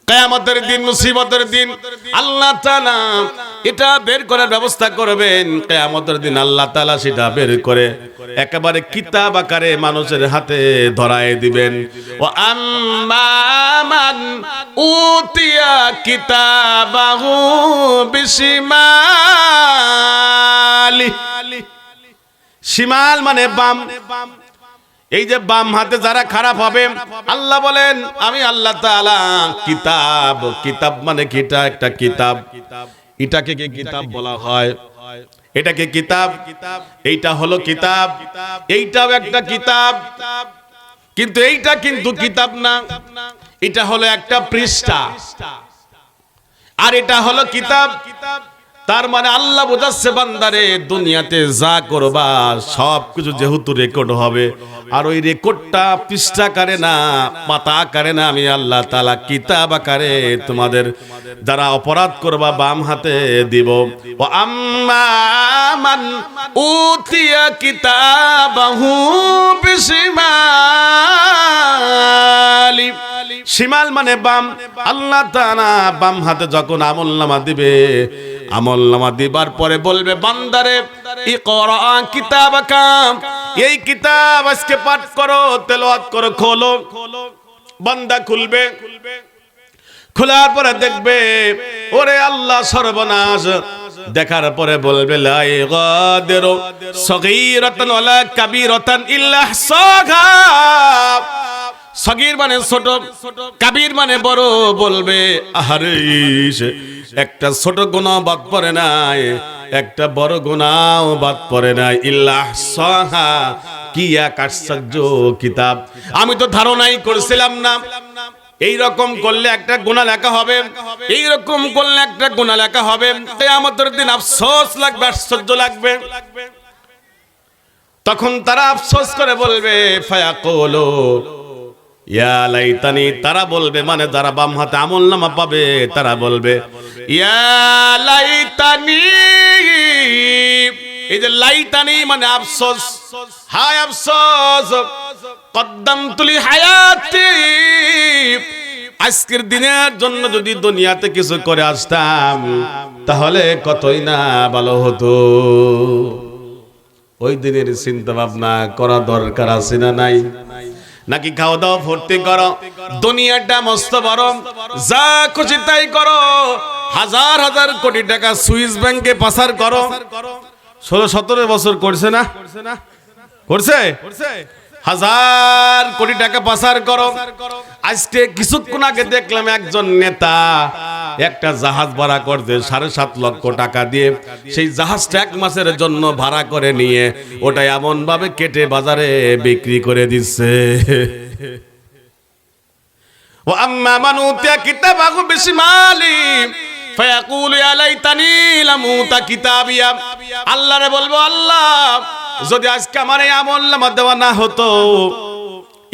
কিয়ামতের দিন, মুসিবতের দিন আল্লাহ তাআলা এটা বের করার ব্যবস্থা করবেন। কিয়ামতের দিন আল্লাহ তাআলা সেটা বের করে একেবারে কিতাব আকারে মানুষের হাতে ধরায় দিবেন। ওয়া আম্মা মান উতিয়া কিতাবাহু বিশিমালি। শিমাল মানে বাম। এই যে বাম হাতে যারা খারাপ হবে, আল্লাহ বলেন আমি আল্লাহ তাআলা কিতাব, কিতাব মানে কিটা একটা কিতাব, এটাকে কি কিতাব বলা হয়? এটাকে কিতাব, এইটা হলো কিতাব, এইটাও একটা কিতাব, কিন্তু এইটা কিন্তু কিতাব না, এটা হলো একটা পৃষ্ঠা, আর এটা হলো কিতাব। তার মানে আল্লাহ বোঝাচ্ছে বান্দারে দুনিয়াতে যা করবা সবকিছু যেহেতু রেকর্ড হবে, আর ওই রেকর্ডটা পৃষ্ঠা আকারে না, পাতা আকারে না, আমি আল্লাহ তাআলা কিতাব আকারে তোমাদের যারা অপরাধ করবা বাম হাতে দিব। ওয়া আম্মা মান উতিয়া কিতাবাহু বিশিমালি। শিমাল মানে বাম। আল্লাহ তাআলা বাম হাতে যখন আমলনামা দিবে, আমলনামা দিবার পরে বলবে বান্দারে ইকরা কিতাবাকা, এই কিতাব আজকে পাঠ করো, তেলাওয়াত করো, খোলো। বান্দা খুলবে, খোলার পরে দেখবে ওরে আল্লাহ সর্বনাশ। দেখার পরে বলবে লা ইগাদিরু সগীরাতান ওয়ালা কাবীরাতান ইল্লা আহসাহা। সগীর মানে ছোট, কাবীর মানে বড়। বলবে আরে একটা ছোট গুনাহ বাদ পড়ে নাই, একটা বড় গুনাহ বাদ পড়ে নাই। ইল্লা আহসাহা, কি এক আশ্চর্য কিতাব, আমি তো ধারণাই করছিলাম না এই রকম করলে একটা গুনাহ লেখা হবে, এই রকম করলে একটা গুনাহ লেখা হবে। কিয়ামতের দিন আফসোস লাগবে, আশ্চর্য লাগবে। তখন তারা আফসোস করে বলবে ফায়াকুলু ইয়া লাইতানি, তারা বলবে মানে যারা বাম হাতে আমলনামা পাবে তারা বলবে ইয়া লাইতানি। এই যে লাইতানি মানে আফসোস, হায় আফসোস, কদ্দামতু লি হায়াতি, আজকের দিনের জন্য যদি দুনিয়াতে কিছু করে আসতাম তাহলে কতই না ভালো হতো। ওই দিনের চিন্তা ভাবনা করা দরকার আছে না নাই? নাকি খাওয়া দাওয়া ফুর্তি করো, দুনিয়াটা মস্ত বড়, যা খুশি তাই করো, হাজার হাজার কোটি টাকা সুইস ব্যাংকে পাচার করো। 16-17 বছর করছে না? করছে? হাজার কোটি টাকা পাচার করো। আজকে কিছুক্ষণ আগে দেখলাম একজন নেতা একটা জাহাজ ভাড়া করতে 7.5 লক্ষ টাকা দিয়ে, সেই জাহাজটা 1 মাসের জন্য ভাড়া করে নিয়ে ওটা এমন ভাবে কেটে বাজারে বিক্রি করে দিচ্ছে। ওয়া আম্মা মান উতিয়া কিতাবাহু বিশিমালি ফায়াকুলু ইয়া লাইতানি লাম উতা কিতাবিয়া। আল্লাহরে বলবো আল্লাহ যদি আজকে আমার এই আমলনামা দেওয়া না হতো,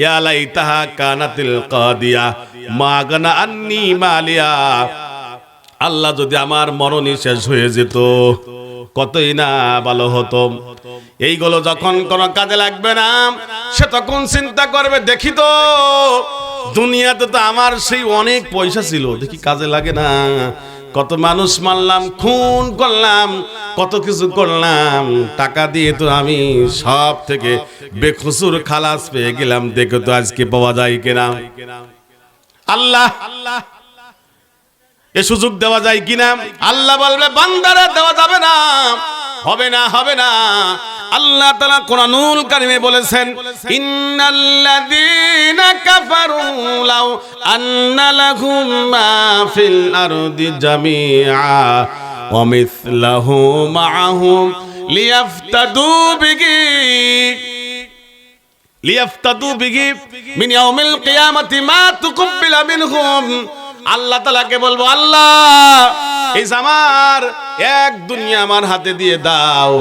ইয়া লাইতাহা কানাতিল কাদিয়া মা গানা আন্নি মালিয়া, আল্লাহ যদি আমার মরণই শেষ হয়ে যেত কতই না ভালো হতো। এইগুলো যখন কোনো কাজে লাগবে না, সে তখন চিন্তা করবে দেখি তো দুনিয়াতে তো আমার সেই অনেক পয়সা ছিল, দেখি কাজে লাগে না, কত মানুষ মারলাম, খুন করলাম, কত কিছু করলাম, টাকা দিয়ে তো আমি সব থেকে বেকসুর খালাস পেয়ে গেলাম, দেখো তো আজকে পাওয়া যায় কিনা। আল্লাহ এ সুযোগ দেওয়া যায় কিনা? আল্লাহ বলবে বান্দারে দেওয়া যাবে না, হবে না, হবে না। আল্লাহ তাআলা কোরআনুল কারীমে বলেছেন ইন্নাল্লাযীনা কাফারু লাউ আন্না লাহুম মা ফিল আরদি জামিআ ওয়া মিসলাহু মাআহু লিয়াফতাদু বিহি মিন ইয়াউমিল কিয়ামাতি মা তুকব্বিলা মিনহুম। আল্লাহ তাআলাকে বলবো আল্লাহ এই আমার এক দুনিয়া আমার হাতে দিয়ে দাও।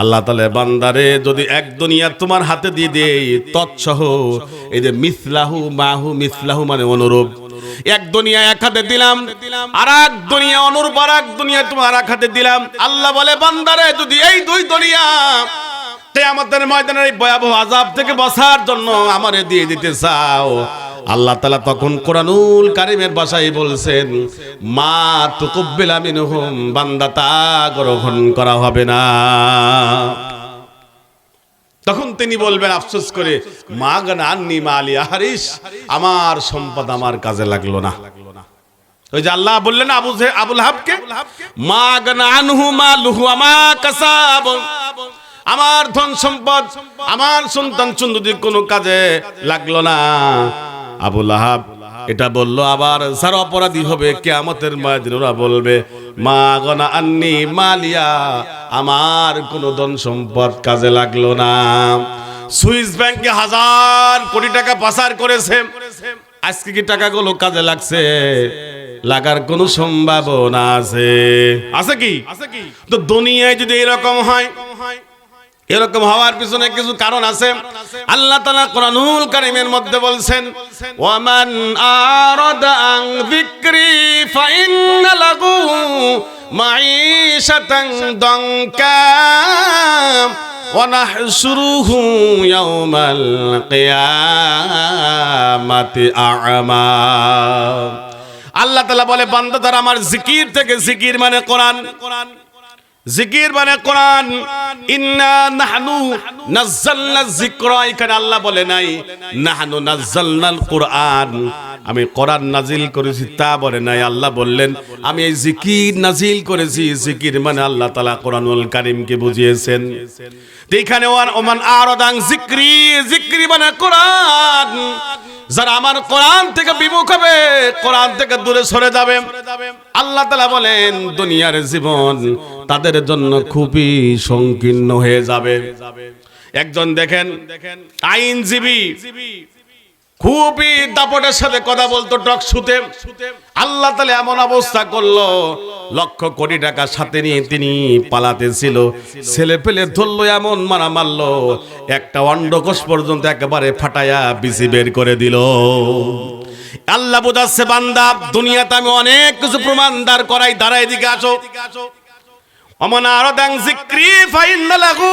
আল্লাহ তাআলা বান্দারে যদি এক দুনিয়া তোমার হাতে দিয়ে দেই তৎসহ, এই যে মিসলাহু মাহু, মিসলাহু মানে অনুরূপ, এক দুনিয়া এক হাতে দিলাম, আর এক দুনিয়া অনুরূপ আর এক দুনিয়া তোমার এক হাতে দিলাম। আল্লাহ বলে বান্দারে যদি এই দুই দুনিয়া কিয়ামতের ময়দানের এই ভয়াবহ আযাব থেকে বাঁচার জন্য আমারে দিয়ে দিতে চাও, আল্লাহ তাআলা তখন কোরআনুল কারীমের ভাষায় বলছেন, মা তুকব্বিলা মিনহুম, বান্দা তা গ্রহণ করা হবে না। তখন তিনি বলবেন আফসোস করে, মা গানা আন্নি মালি আহারিস, আমার সম্পদ আমার কাজে লাগলো না। ওই যে আল্লাহ বললেন আবু লাহাবকে, মা গানা আনহু মালুহু আমা কাসাব, আমার ধন সম্পদ, আমার সন্তান সুন্দরী কোনো কাজে লাগলো না। আবু লাহাব এটা বললো, আবার যারা অপরাধী হবে কিয়ামতের ময়দানে ওরা বলবে, মা গানা আন্নি মালিয়া, আমার কোনো ধন সম্পদ কাজে লাগলো না। সুইস ব্যাংকে 1000 কোটি টাকা পাচার করেছে, আজকে কি টাকাগুলো কাজে লাগছে? লাগার কোন সম্ভাবনা আছে? আছে কি? তো দুনিয়ায় যদি এরকম হয়, এরকম হওয়ার পিছনে কিছু কারণ আছে। আল্লাহ তাআলা কোরআনুল কারীমের মধ্যে বলছেন, ওয়ামান আরাদা আন যিকরি ফাইন্না লাহু মাঈশাতান দানকা ওয়া নাহশুরুহু ইয়াওমাল কিয়ামাতি আ'মা। আল্লাহ তাআলা বলে, বান্দা তারা আমার জিকির থেকে, জিকির মানে কোরআন, জিকির মানে কোরআন, ইন্না নাহনু নাযালনা যিকরা, এখানে আল্লাহ বলে নাই নাহনু নাযালনাল কোরআন, আমি কোরআন নাজিল করেছি তা বলে নাই। আল্লাহ বললেন আমি এই জিকির নাজিল করেছি। জিকির মানে আল্লাহ তাআলা কোরআনুল কারীমকে বুঝিয়েছেন। এখানে ওমান আরাদা আন যিকরি, যিকরি মানে কোরআন। যারা আমার কোরআন থেকে বিমুখ হবে, কোরআন থেকে দূরে সরে যাবে, আল্লাহ তাআলা বলেন দুনিয়ার জীবন তাদের জন্য খুবই সংকীর্ণ হয়ে যাবে। একজন দেখেন আইনজীবী, খুবই দাপটের সাথে কথা বলতো টক শুতে। আল্লাহ তাআলা এমন অবস্থা করলো, লক্ষ কোটি টাকা সাথে নিয়ে তিনি পালাতে ছিল, ছেলে পেলে ধরলো, এমন মারা মারলো, একটা অন্ডকোষ পর্যন্ত একেবারে ফাটায়া বিচি বের করে দিল। আল্লাহ বুঝাচ্ছে, বান্দা দুনিয়াতে আমি অনেক কিছু প্রমাণ দাঁড় করাই, দাঁড়াই দিকে আসো। ওমান আরাদা আন যিকরি ফাইন্না লাহু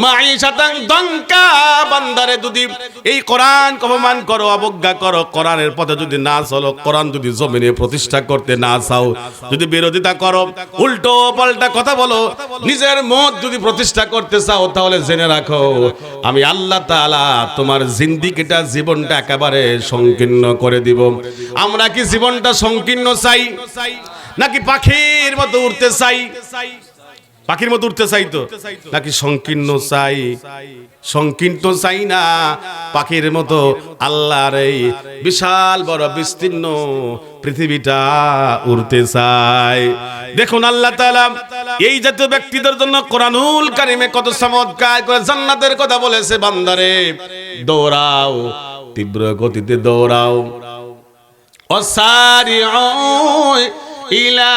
মাঈশাতান দানকা, বান্দারে যদি এই কোরআন অপমান করো, অবজ্ঞা করো, কোরআনের পথে যদি না চলো, কোরআন যদি জমিনে প্রতিষ্ঠা করতে না চাও, যদি বিরোধিতা করো, উল্টো পাল্টা কথা বলো, নিজের মত যদি প্রতিষ্ঠা করতে চাও, তাহলে জেনে রাখো আমি আল্লাহ তাআলা তোমার জিন্দেগিটা, জীবনটা একেবারে সংকীর্ণ করে দিব। আমরা কি জীবনটা সংকীর্ণ চাই, নাকি পাখির মতো উড়তে চাই? পাখির মতো উঠতে চাই তো, নাকি সংকীর্ণ চাই? সংকীর্ণ চাই না, পাখির মতো আল্লাহর এই বিশাল বড় বিস্তীর্ণ পৃথিবীটা উড়তে চাই। দেখুন আল্লাহ তাআলা এই জাতীয় ব্যক্তিদের জন্য কোরআনুল কারীমে কত চমৎকার করে জান্নাতের কথা বলেছে। বান্দারে দৌড়াও, তীব্র গতিতে দৌড়াও, অসারিউ ইলা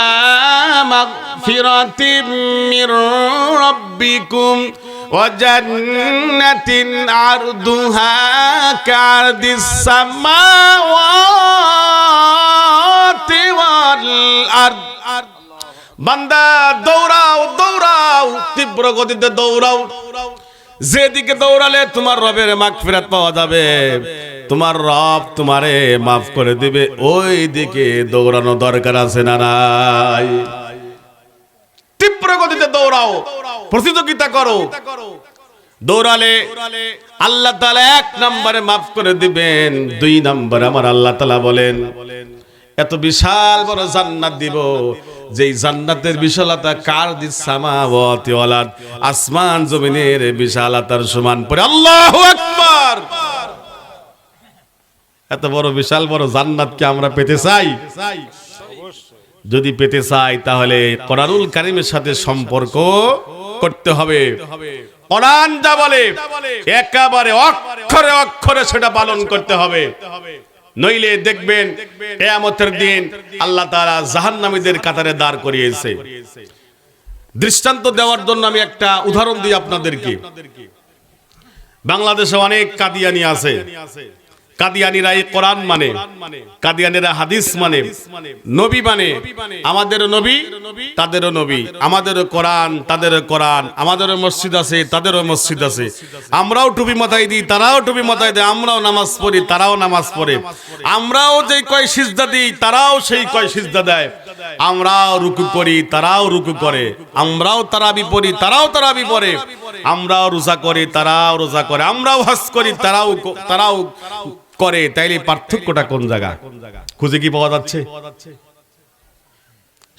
মাগফিরাতিম মির রাব্বিকুম ওয়া জান্নাতিন আরদুহা কারদিস সামাওয়াতি ওয়াল আরদ। বান্দা দৌড়াও, দৌড়াও, তীব্র গতিতে দৌড়াও। যেদিকে দৌড়ালে তোমার রবের মাগফিরাত পাওয়া যাবে, তোমার রব তোমারে মাফ করে দিবে, ওই দিকে দৌড়ানো দরকার আছে না নাই? তীব্র গতিতে দৌড়াও, প্রতিযোগিতা করো। দৌড়ালে আল্লাহ তাআলা 1 নম্বরে মাফ করে দিবেন, 2 নম্বরে আমার আল্লাহ তাআলা বলেন এত বিশাল বড় জান্নাত দিব, যেই জান্নাতের বিশালতা কারদিস সামাওয়াতি ওয়াল আরদ, আসমান জমিনের বিশালতার সমান পড়ে। আল্লাহু আকবার! এত বড় বিশাল বড় জান্নাত কি আমরা পেতে চাই? যদি পেতে চাই তাহলে কোরআনুল কারীমের সাথে সম্পর্ক করতে হবে। কোরআন যা বলে একেবারে অক্ষরে অক্ষরে সেটা পালন করতে হবে, নইলে দেখবেন কিয়ামতের দিন আল্লাহ তাআলা জাহান্নামীদের কাতারে দাঁড় করিয়েছে। দৃষ্টান্ত দেওয়ার জন্য আমি একটা উদাহরণ দিই আপনাদেরকে। বাংলাদেশে অনেক কাদিয়ানি আছে, কাদিয়ানীরা এই কোরআন মানে, কাদিয়ানীরা হাদিস মানে, নবী মানে। আমাদেরও নবী তাদেরও নবী, আমাদেরও কোরআন তাদেরও কোরআন, আমাদেরও মসজিদ আছে তাদেরও মসজিদ আছে। আমরাও টুপি মাথায় দিই, তারাও টুপি মাথায় দেয়। আমরাও নামাজ পড়ি, তারাও নামাজ পড়ে। আমরাও যে কয় সিজদা দিই, তারাও সেই কয় সিজদা দেয়। আমরাও রুকু করি, তারাও রুকু করে। আমরাও তারাবি পড়ি, তারাও তারাবি পড়ে। আমরাও রোজা করি, তারাও রোজা করে। আমরাও হজ করি, তারাও করে। তাইলে পার্থক্যটা কোন জায়গা? খুঁজে কি পাওয়া যাচ্ছে?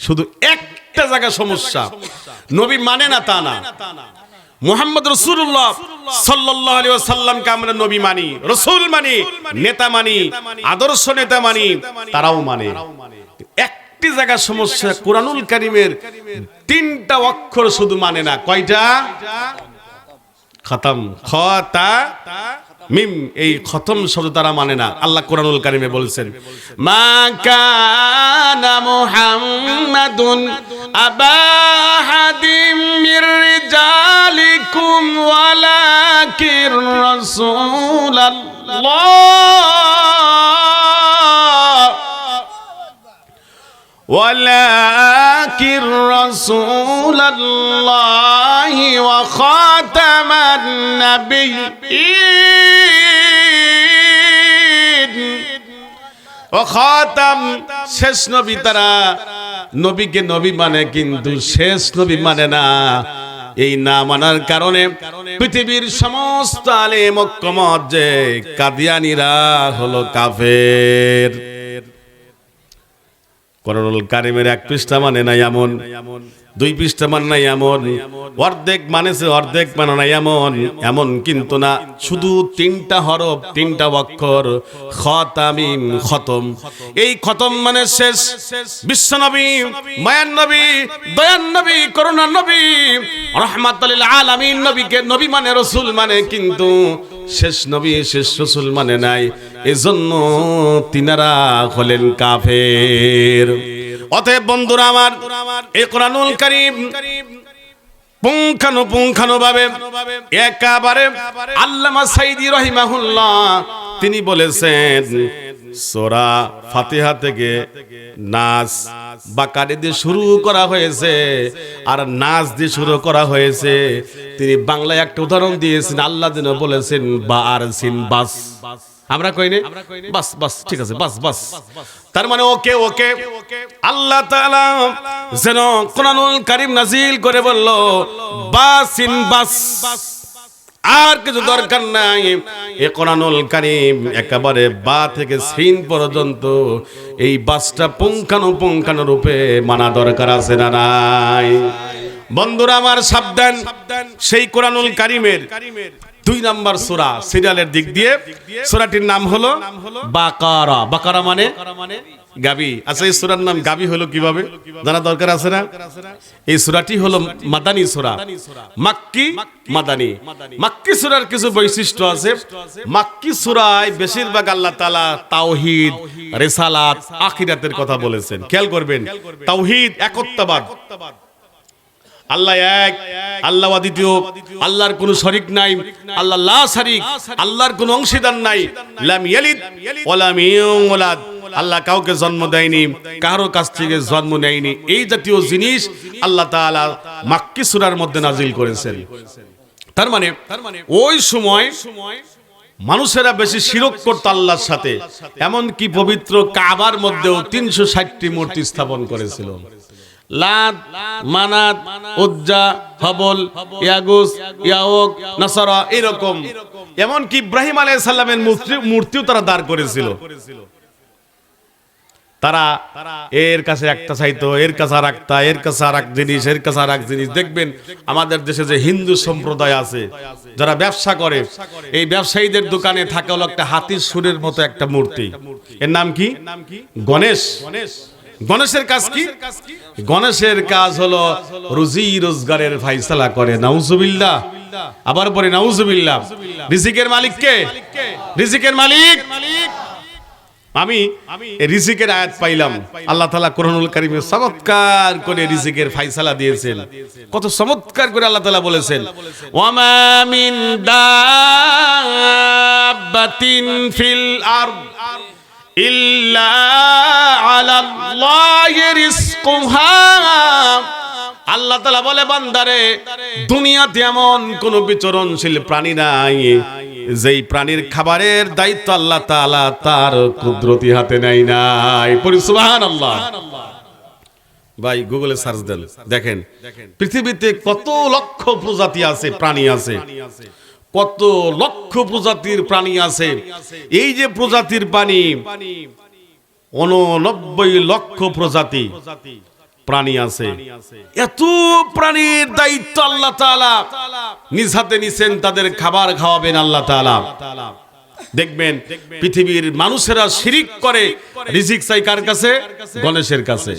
শুধু একটা জায়গা সমস্যা, নবী মানে না তা না। মুহাম্মদ রাসূলুল্লাহ সাল্লাল্লাহু আলাইহি ওয়াসাল্লামকে আমরা নবী মানি, রাসূল মানি, নেতা মানি, আদর্শ নেতা মানি, তারাও মানে। একটি জায়গা সমস্যা, কোরআনুল কারীমের 3টা অক্ষর শুধু মানে না। কয়টা? খতম, খ তা মিম, এই খতম শব্দ তারা মানে না। আল্লাহ কোরআনুল কারীমে বলছেন, মা কানা মুহাম্মাদুন আবা হাদিম মির রিজালিকুম ওয়ালাকির রাসূলুল্লাহ ওয়ালাকির রাসূলুল্লাহি ওয়া খাতামান নাবিয়্যিন। ও খাতাম, শেষ নবী তারা। নবীকে নবী মানে, কিন্তু শেষ নবী মানে না। এই না মানার কারণে পৃথিবীর সমস্ত আলেম ঐক্যমত যে কাদিয়ানীরা হলো কাফের। কোরআনুল কারীমের 1 পৃষ্ঠা মানে নাই এমন, 2 পৃষ্ঠা মানে নাই এমন, অর্ধেক মানেছে অর্ধেক মানে নাই এমন, এমন কিন্তু না। শুধু 3টা হরফ, 3টা অক্ষর, খতামিম, খতম। এই খতম মানে শেষ। বিশ্ব নবী, মায়ান নবী, দয়ান নবী, করুণার নবী, রাহমাতুল লিল আলামিন নবীকে নবী মানে, রাসূল মানে, কিন্তু শেষ নবী শেষ রাসূল মানে নাই। এজন্য তিনারা হলেন কাফের। অতএব বন্ধুরা আমার, এই কোরআনুল কারীম পুঙ্খানুপুঙ্খানুভাবে একেবারে আল্লামা সাইদি রাহিমাহুল্লাহ তিনি বলেছেন, সূরা ফাতিহা থেকে নাস বাকারে দিয়ে শুরু করা হয়েছে আর নাস দিয়ে শুরু করা হয়েছে। তিনি বাংলায় একটা উদাহরণ দিয়েছেন। আল্লাহ যেন বলেছেন বা আর সিন বাস, আমরা কই না বাস বাস, ঠিক আছে বাস বাস, তার মানে ওকে ওকে। আল্লাহ তাআলা যেন কোরআনুল কারীম নাজিল করে বলল বাসিন বাস, আর কিছু দরকার নাই। এই কোরআনুল কারীম একেবারে বা থেকে সিন পর্যন্ত এই বাসটা পুঙ্খানুপুঙ্খানু রূপে মানা দরকার আছে না নাই? বন্ধুরা আমার সাবধান, সেই কোরআনুল কারীমের 2 নম্বর সূরা সিরিয়ালের দিক দিয়ে সূরাটির নাম হলো বাকারা। বাকারা মানে গাবি। আচ্ছা, এই সূরার নাম গাবি হলো কিভাবে জানা দরকার আছে না? এই সূরাটি হলো মাদানী সূরা, মাক্কি মাদানী। মাক্কি সূরার কিছু বৈশিষ্ট্য আছে। মাক্কি সূরায় বেশিরভাগ আল্লাহ তাআলা তাওহীদ, রিসালাত, আখিরাতের কথা বলেছেন। খেয়াল করবেন, তাওহীদ, একত্ববাদ, আল্লাহ এক, আল্লাহ অদ্বিতীয়, আল্লাহর কোনো শরীক নাই, আল্লাহ লা শারীক, আল্লাহর কোনো অংশীদার নাই, লাম ইয়ালিদ ওয়া লাম ইউলাদ, আল্লাহ কাউকে জন্ম দেয়নি, কারো কাছ থেকে জন্ম নেয়নি। এই জাতীয় জিনিস আল্লাহ তাআলা মাক্কি সূরার মধ্যে নাজিল করেছেন। তার মানে ওই সময় মানুষেরা বেশি শিরক করত আল্লাহর সাথে। এমন কি পবিত্র কাবার মধ্যেও 360টি মূর্তি স্থাপন করেছিল। লাত, মানাত, উজ্জা, হবল, ইয়াগুস, ইয়াউক, নাসরা, এরকম। এমন কি ইব্রাহিম আলাইহিস সালামের মূর্তিও তারা দাঁড় করেছিল। তারা এর কাছে একটা চাইতো, এর কাছে আর একটা, এর কাছে আর এক জিনিস, এর কাছে আর এক জিনিস। দেখবেন আমাদের দেশে যে হিন্দু সম্প্রদায় আছে যারা ব্যবসা করে, এই ব্যবসায়ীদের দোকানে থাকে হলো একটা হাতির সুরের মতো একটা মূর্তি। এর নাম কি? গণেশ। গণেশের কাজ কি? গণেশের কাজ হলো রুজি রোজগারের ফায়সালা করে। নাউজুবিল্লাহ, আবার পরে নাউজুবিল্লাহ। রিজিকের মালিক কে? রিজিকের মালিক আমি রিজিকের আয়াত পাইলাম, আল্লাহ তাআলা কোরআনুল কারীমে চমৎকার করে রিজিকের ফায়সালা দিয়েছেন। কত চমৎকার করে আল্লাহ তাআলা বলেছেন, ওয়ামা মিন দাব্বাতিন ফিল আরদ ইল্লা আলাল্লাহি রিজকুহা। আল্লাহ তাআলা বলে, বান্দারে দুনিয়াতে এমন কোন বিচরণশীল প্রাণী নাই যেই প্রাণীর খাবারের দায়িত্ব আল্লাহ তাআলা তার কুদরতি হাতে নেয় নাই। পড়ি সুবহানাল্লাহ। ভাই গুগলে সার্চ দেন, দেখেন পৃথিবীতে কত লক্ষ প্রজাতি আছে, প্রাণী আছে, কত লক্ষ প্রজাতির প্রাণী আছে। এই যে প্রজাতির প্রাণী 89 লক্ষ প্রজাতি প্রাণী আছে। এত প্রাণীর দায়িত্ব আল্লাহ তাআলা নিজ হাতে নিছেন, তাদের খাবার খাওয়াবেন আল্লাহ তাআলা। দেখবেন পৃথিবীর মানুষেরা শিরিক করে, রিজিক চাই কার কাছে? গণেশের কাছে।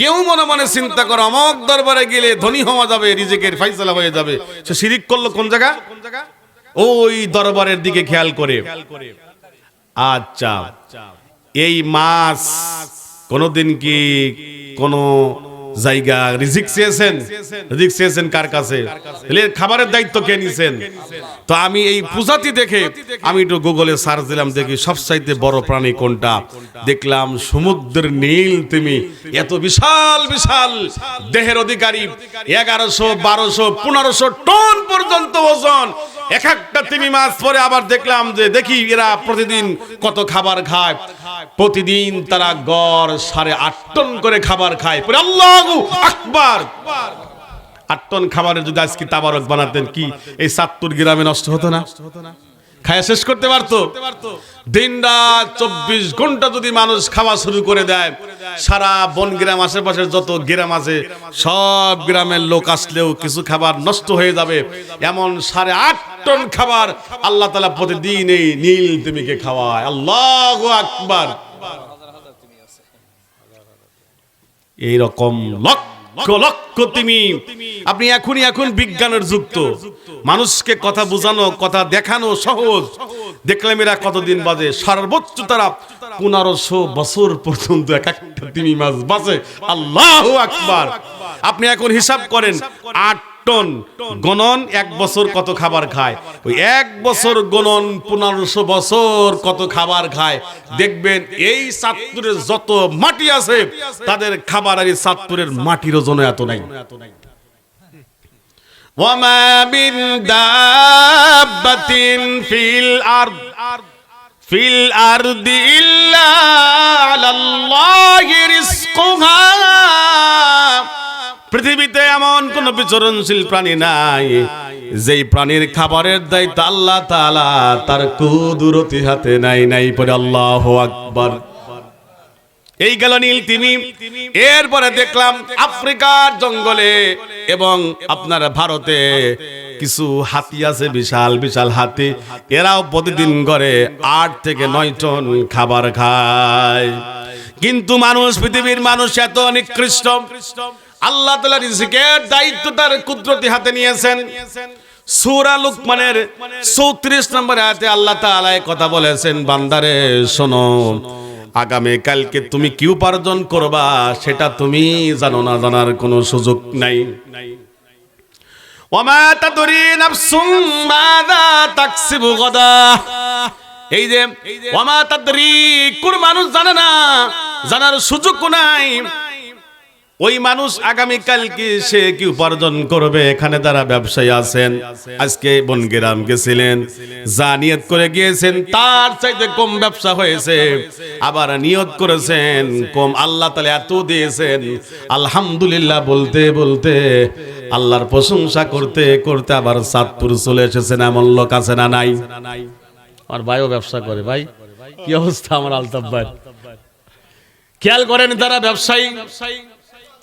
কেউ মনে মনে চিন্তা করে অমক দরবারে গেলে ধনী হওয়া যাবে, রিজিকের ফয়সালা হয়ে যাবে। সে শিরিক করলো কোন জায়গা? ওই দরবারের দিকে খেয়াল করে। আচ্ছা, এই মাছ কোনদিন কি কোন জায়গা রিজিক চেয়েছেন? রিজিক চেয়েছেন কার কাছে? খাবারের দায়িত্ব কে নিছেন? তো আমি এই প্রজাতি দেখে আমি একটু গুগলে সার্চ দিলাম, দেখি সবচাইতে বড় প্রাণী কোনটা। দেখলাম সমুদ্রের নীল তিমি। এত বিশাল বিশাল দেহের অধিকারী, 1100, 1200, 1500 টন পর্যন্ত ওজন এক একটা তিমি মাছ। পরে আবার দেখলাম যে এরা প্রতিদিন কত খাবার খায়। প্রতিদিন তারা গড় 8.5 টন করে খাবার খায়। পরে আল্লাহু আকবার। 8 টন খাবারের যদি আজকে তাবারক বানাতেন, কি এই 70 গ্রামে নষ্ট হতো না? খায়া শেষ করতে পারতো? দিন রাত 24 ঘন্টা যদি মানুষ খাওয়া শুরু করে দেয়, সারা বন গ্রাম আশেপাশের যত গ্রাম আছে সব গ্রামের লোক আসলেও কিছু খাবার নষ্ট হয়ে যাবে। এমন 8.5 টন খাবার আল্লাহ তাআলা প্রতিদিন এই নীল তিমিকে খাওয়ায়। আল্লাহু আকবার। এইরকম লক্ষ লক্ষ তিমি। আপনি এখন বিজ্ঞানের যুক্ত, মানুষকে কথা বোঝানো, কথা দেখানো সহজ। দেখলাম এরা কতদিন বাজে, সর্বোচ্চ তারা 1500 বছর পর্যন্ত এক একটা তিমি মাছ বাঁচে। আল্লাহু আকবার। আপনি এখন হিসাব করেন 8 টন গণন 1 বছর কত খাবার খায়, ওই 1 বছর গণন 1500 বছর কত খাবার খায়। দেখবেন এই চাঁদপুরের যত মাটি আছে তাদের খাবার আর এই চাঁদপুরের মাটির ওজন এত নাই। ওয়ামা মিন দাব্বাতিন ফিল আরদি ইল্লা আলাল্লাহি রিজকুহা। পৃথিবীতে এমন কোন বিচরণশীল প্রাণী নাই যেই প্রাণীর খাবারের দায়িত্ব আল্লাহ তাআলা তার কুদরতি হাতে নাই। পরে আল্লাহু আকবার। এই গেল নীল তিমি। এরপরে দেখলাম আফ্রিকার জঙ্গলে এবং আপনার ভারতে কিছু হাতি আছে, বিশাল বিশাল হাতি। এরাও প্রতিদিন করে 8 থেকে 9 টন খাবার খায়। কিন্তু মানুষ, পৃথিবীর মানুষ এত নিকৃষ্ট। আল্লাহ তাআলা রিজিকের দায়িত্ব তার কুদরতি হাতে নিয়েছেন। সূরা লুকমানের 34 নম্বর আয়াতে আল্লাহ তাআলা এই কথা বলেছেন, বান্দারে শোনো, আগামী কালকে তুমি কি উপার্জন করবা সেটা তুমি জানো না, জানার কোনো সুযোগ নাই। ওয়ামা তাদরি নাফসুম মাযা তাকসিবু গাদা। এই যে ওয়ামা তাদরি, কোন মানুষ জানে না, জানার সুযোগ নাই। ওই মানুষ আগামীকাল কি সে কি উপার্জন করবে। এখানে যারা ব্যবসায়ী আছেন, আজকে বনগ্রাম গেছিলেন, যা নিয়ত করে গিয়েছেন তার চাইতে কম ব্যবসা হয়েছে। আবার নিয়ত করেছেন কম, আল্লাহ তাআলা এত দিয়েছেন। আলহামদুলিল্লাহ বলতে বলতে, আল্লাহর প্রশংসা করতে করতে আবার চাঁদপুর চলে এসেছেন। এমন লোক আছে না নাই? আমার ভাইও ব্যবসা করে। ভাই কি অবস্থা আমার আলতাফ ভাই? খেয়াল করেন, তারা ব্যবসায়ী।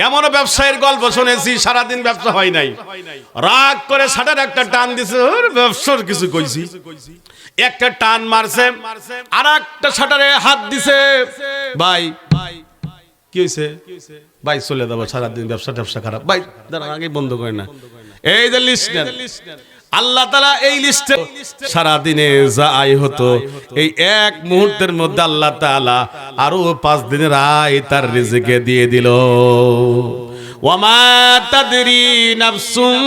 এমন ব্যবসায়ীর গল্প শুনেছি সারাদিন ব্যবসা হয় নাই, রাগ করে শাটার একটা টান দিছে, ব্যবসার কিছু কইছি, একটা টান মারছে, আর একটা শাটারে হাত দিছে। ভাই কি হয়েছে? ভাই চলে যাবো, সারাদিন ব্যবসা খারাপ। ভাই দাঁড়ান, আগে বন্ধ করে না। এই যে লিস্ট নেন, আল্লাহ তাআলা এই লিস্টে সারা দিনে যা আয় হতো এই এক মুহূর্তের মধ্যে আল্লাহ তাআলা আরো 5 দিনের আয় তার রিজিকে দিয়ে দিল। ওয়ামা তাদরি নাফসুম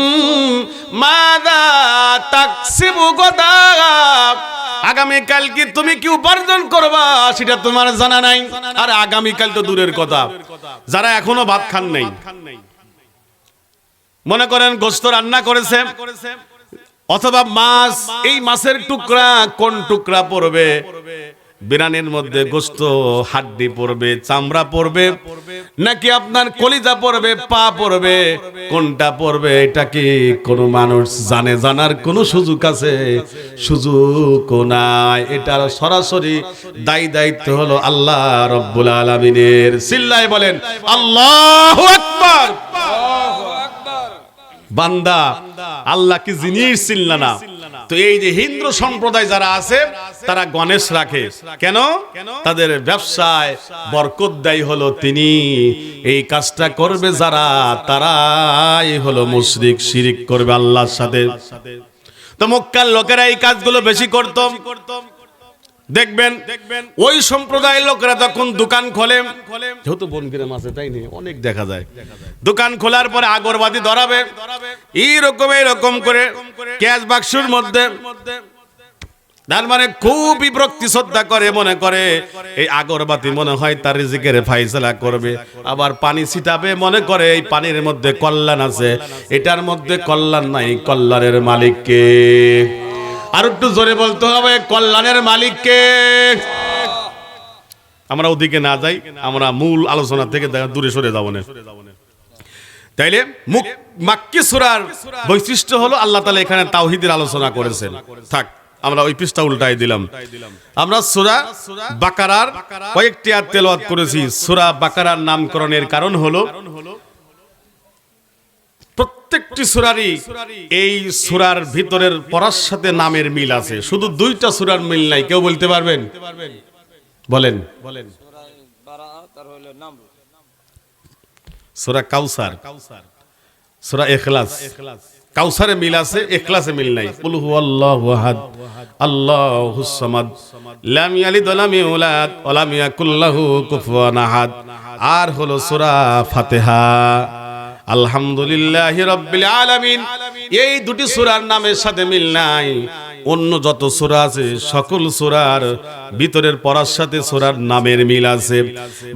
মাযা তাকসিবু গাদা, আগামীকাল কি তুমি কি উপার্জন করবা সেটা তোমার জানা নাই। আর আগামীকাল তো দূরের কথা, যারা এখনো ভাত খান নাই, মনে করেন গোশত রান্না করেছে অথবা মাছ, এই মাছের টুকরা কোন টুকরা পড়বে, বিরানের মধ্যে গোশত হাড্ডি পড়বে, চামড়া পড়বে, নাকি আপনার কলিজা পড়বে, পা পড়বে, কোনটা পড়বে এটা কি কোনো মানুষ জানে? জানার কোনো সুযোগ আছে? সুযোগও নাই। এটার সরাসরি দায়িত্ব হলো আল্লাহ রাব্বুল আলামিনের। চিল্লায় বলেন আল্লাহু আকবার। বান্দা আল্লাহ কি জিনিস চিনল না? তো এই যে হিন্দু সম্প্রদায় যারা আছে তারা গণেশ রাখে কেন? তাদের ব্যবসায় বরকত দেয় হলো তিনি। এই কাজটা করবে যারা, তারাই হলো মুশরিক, শিরিক করবে আল্লাহর সাথে। তো মক্কার লোকেরা এই কাজগুলো বেশি করত। দেখবেন ওই সম্প্রদায়ের লোকেরা যখন দোকান খোলে, যেহেতু বনগ্রাম আছে তাই নেই, অনেক দেখা যায় দোকান খোলার পরে আগরবাতি ধরাবে, এরকম করে ক্যাশ বাক্সের মধ্যে, তার মানে খুব বিরক্তি শ্রদ্ধা করে, মনে করে এই আগরবাতি মনে হয় তার রিজিকের ফায়সালা করবে। আবার পানি ছিটাবে, মনে করে এই পানির মধ্যে কল্যাণ আছে। এটার মধ্যে কল্যাণ নাই, কল্যাণের মালিককে। আর একটু জোরে বলতে হবে, কল্যাণের মালিককে। আমরা ওদিকে না যাই, আমরা মূল আলোচনা থেকে দূরে সরে যাব না। তাইলে মাক্কি সূরার বৈশিষ্ট্য হলো আল্লাহ তাআলা এখানে তাওহীদের আলোচনা করেছেন। থাক, আমরা ওই পৃষ্ঠা উল্টাই দিলাম। আমরা সূরা বাকারার কয়েকটি আয়াত তেলাওয়াত করেছি। সূরা বাকারার নামকরণের কারণ হলো প্রত্যেকটি সূরারই এই সূরার ভিতরের পড়ার সাথে নামের মিল আছে। শুধু 2টা সূরার মিল নাই। কেউ বলতে পারবেন? বলেন। সূরা কাউসার, সূরা ইখলাস। কাউসারে মিল আছে, ইখলাসে মিল নাই। কুল হুয়াল্লাহু আহাদ আল্লাহুস সামাদ লাম ইয়ালিদ ওয়া লাম ইউলাদ ওয়া লাম ইয়াকুল লাহু কুফুয়ান আহাদ। আর হলো সূরা ফাতিহা। আলহামদুলিল্লাহি রাব্বিল আলামিন। এই দুটি সূরার নামের সাথে মিল নাই। অন্য যত সূরা আছে সকল সূরার ভিতরের পড়ার সাথে সূরার নামের মিল আছে।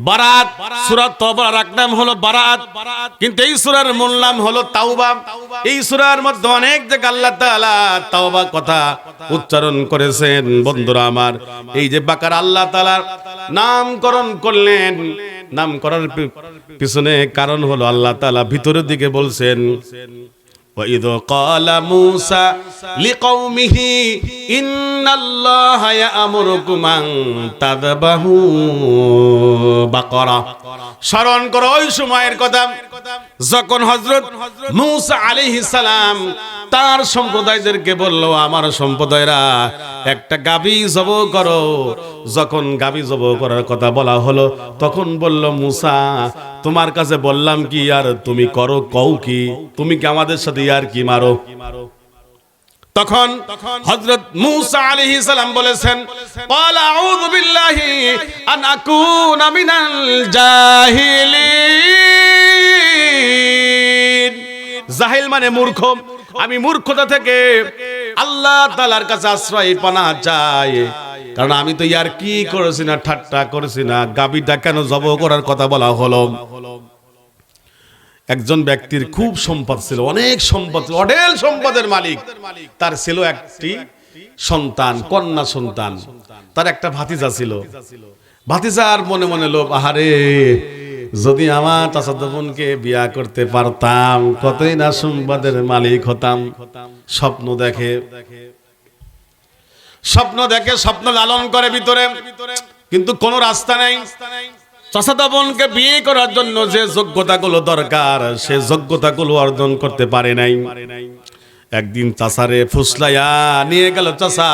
বারাত, সূরা তওবার এক নাম হলো বারাত, কিন্তু এই সূরার মূল নাম হলো তাওবা। এই সূরার মধ্যে অনেক জায়গায় আল্লাহ তাআলা তাওবা কথা উচ্চারণ করেছেন। বন্ধুরা আমার, এই যে বাকারা আল্লাহ তাআলা নামকরণ করলেন, নাম করার পিছনে কারণ হলো আল্লাহ তাআলা ভিতরের দিকে বলছেন, وَإِذْ قَالَ مُوسَى لِقَوْمِهِ إِنَّ اللَّهَ يَأْمُرُكُمْ أَن تَذْبَحُوا بَقَرَةً। স্মরণ করো ওই সময়ের কথা যখন হযরত মূসা আলাইহিস সালাম তার সম্প্রদায়দেরকে বলল, আমার সম্প্রদায়রা একটা গাভী জবাহ করো। যখন গাভী জবাহ করার কথা বলা হলো, তখন বলল, মূসা তোমার কাছে বললাম কি আর তুমি করো কও কি? তুমি কি আমাদের সাথে আর কি মারো? তখন হযরত মূসা আলাইহিস সালাম বলেছেন, ক্বালা আউযু বিল্লাহি আন আকুনা মিনাল জাহিলিন। জাহিল মানে মূর্খ। আমি মূর্খতা থেকে আল্লাহ তাআলার কাছে আশ্রয় পানা চাই, কারণ আমি তো ইয়ার কি করেছি না, ঠাট্টা করেছি না। গাভীটা কেন জবাহ করার কথা বলা হলো? একজন ব্যক্তির খুব সম্পদ ছিল, অনেক সম্পদ, অঢেল সম্পদের মালিক। তার ছিল একটি সন্তান, কন্যা সন্তান। তার একটা ভাতিজা ছিল। ভাতিজার মনে মনে লোভ, আহারে যদি আমার চাচাতো বোনকে বিয়া করতে পারতাম, কতই না সম্পদের মালিক হতাম। স্বপ্ন দেখে, স্বপ্ন লালন করে ভিতরে, কিন্তু কোনো রাস্তা নেই। চাচাতো বোনকে বিয়ে করার জন্য যে যোগ্যতাগুলো দরকার, সে যোগ্যতাগুলো অর্জন করতে পারে নাই। একদিন চাচারে ফুসলাইয়া নিয়ে গেল, চাচা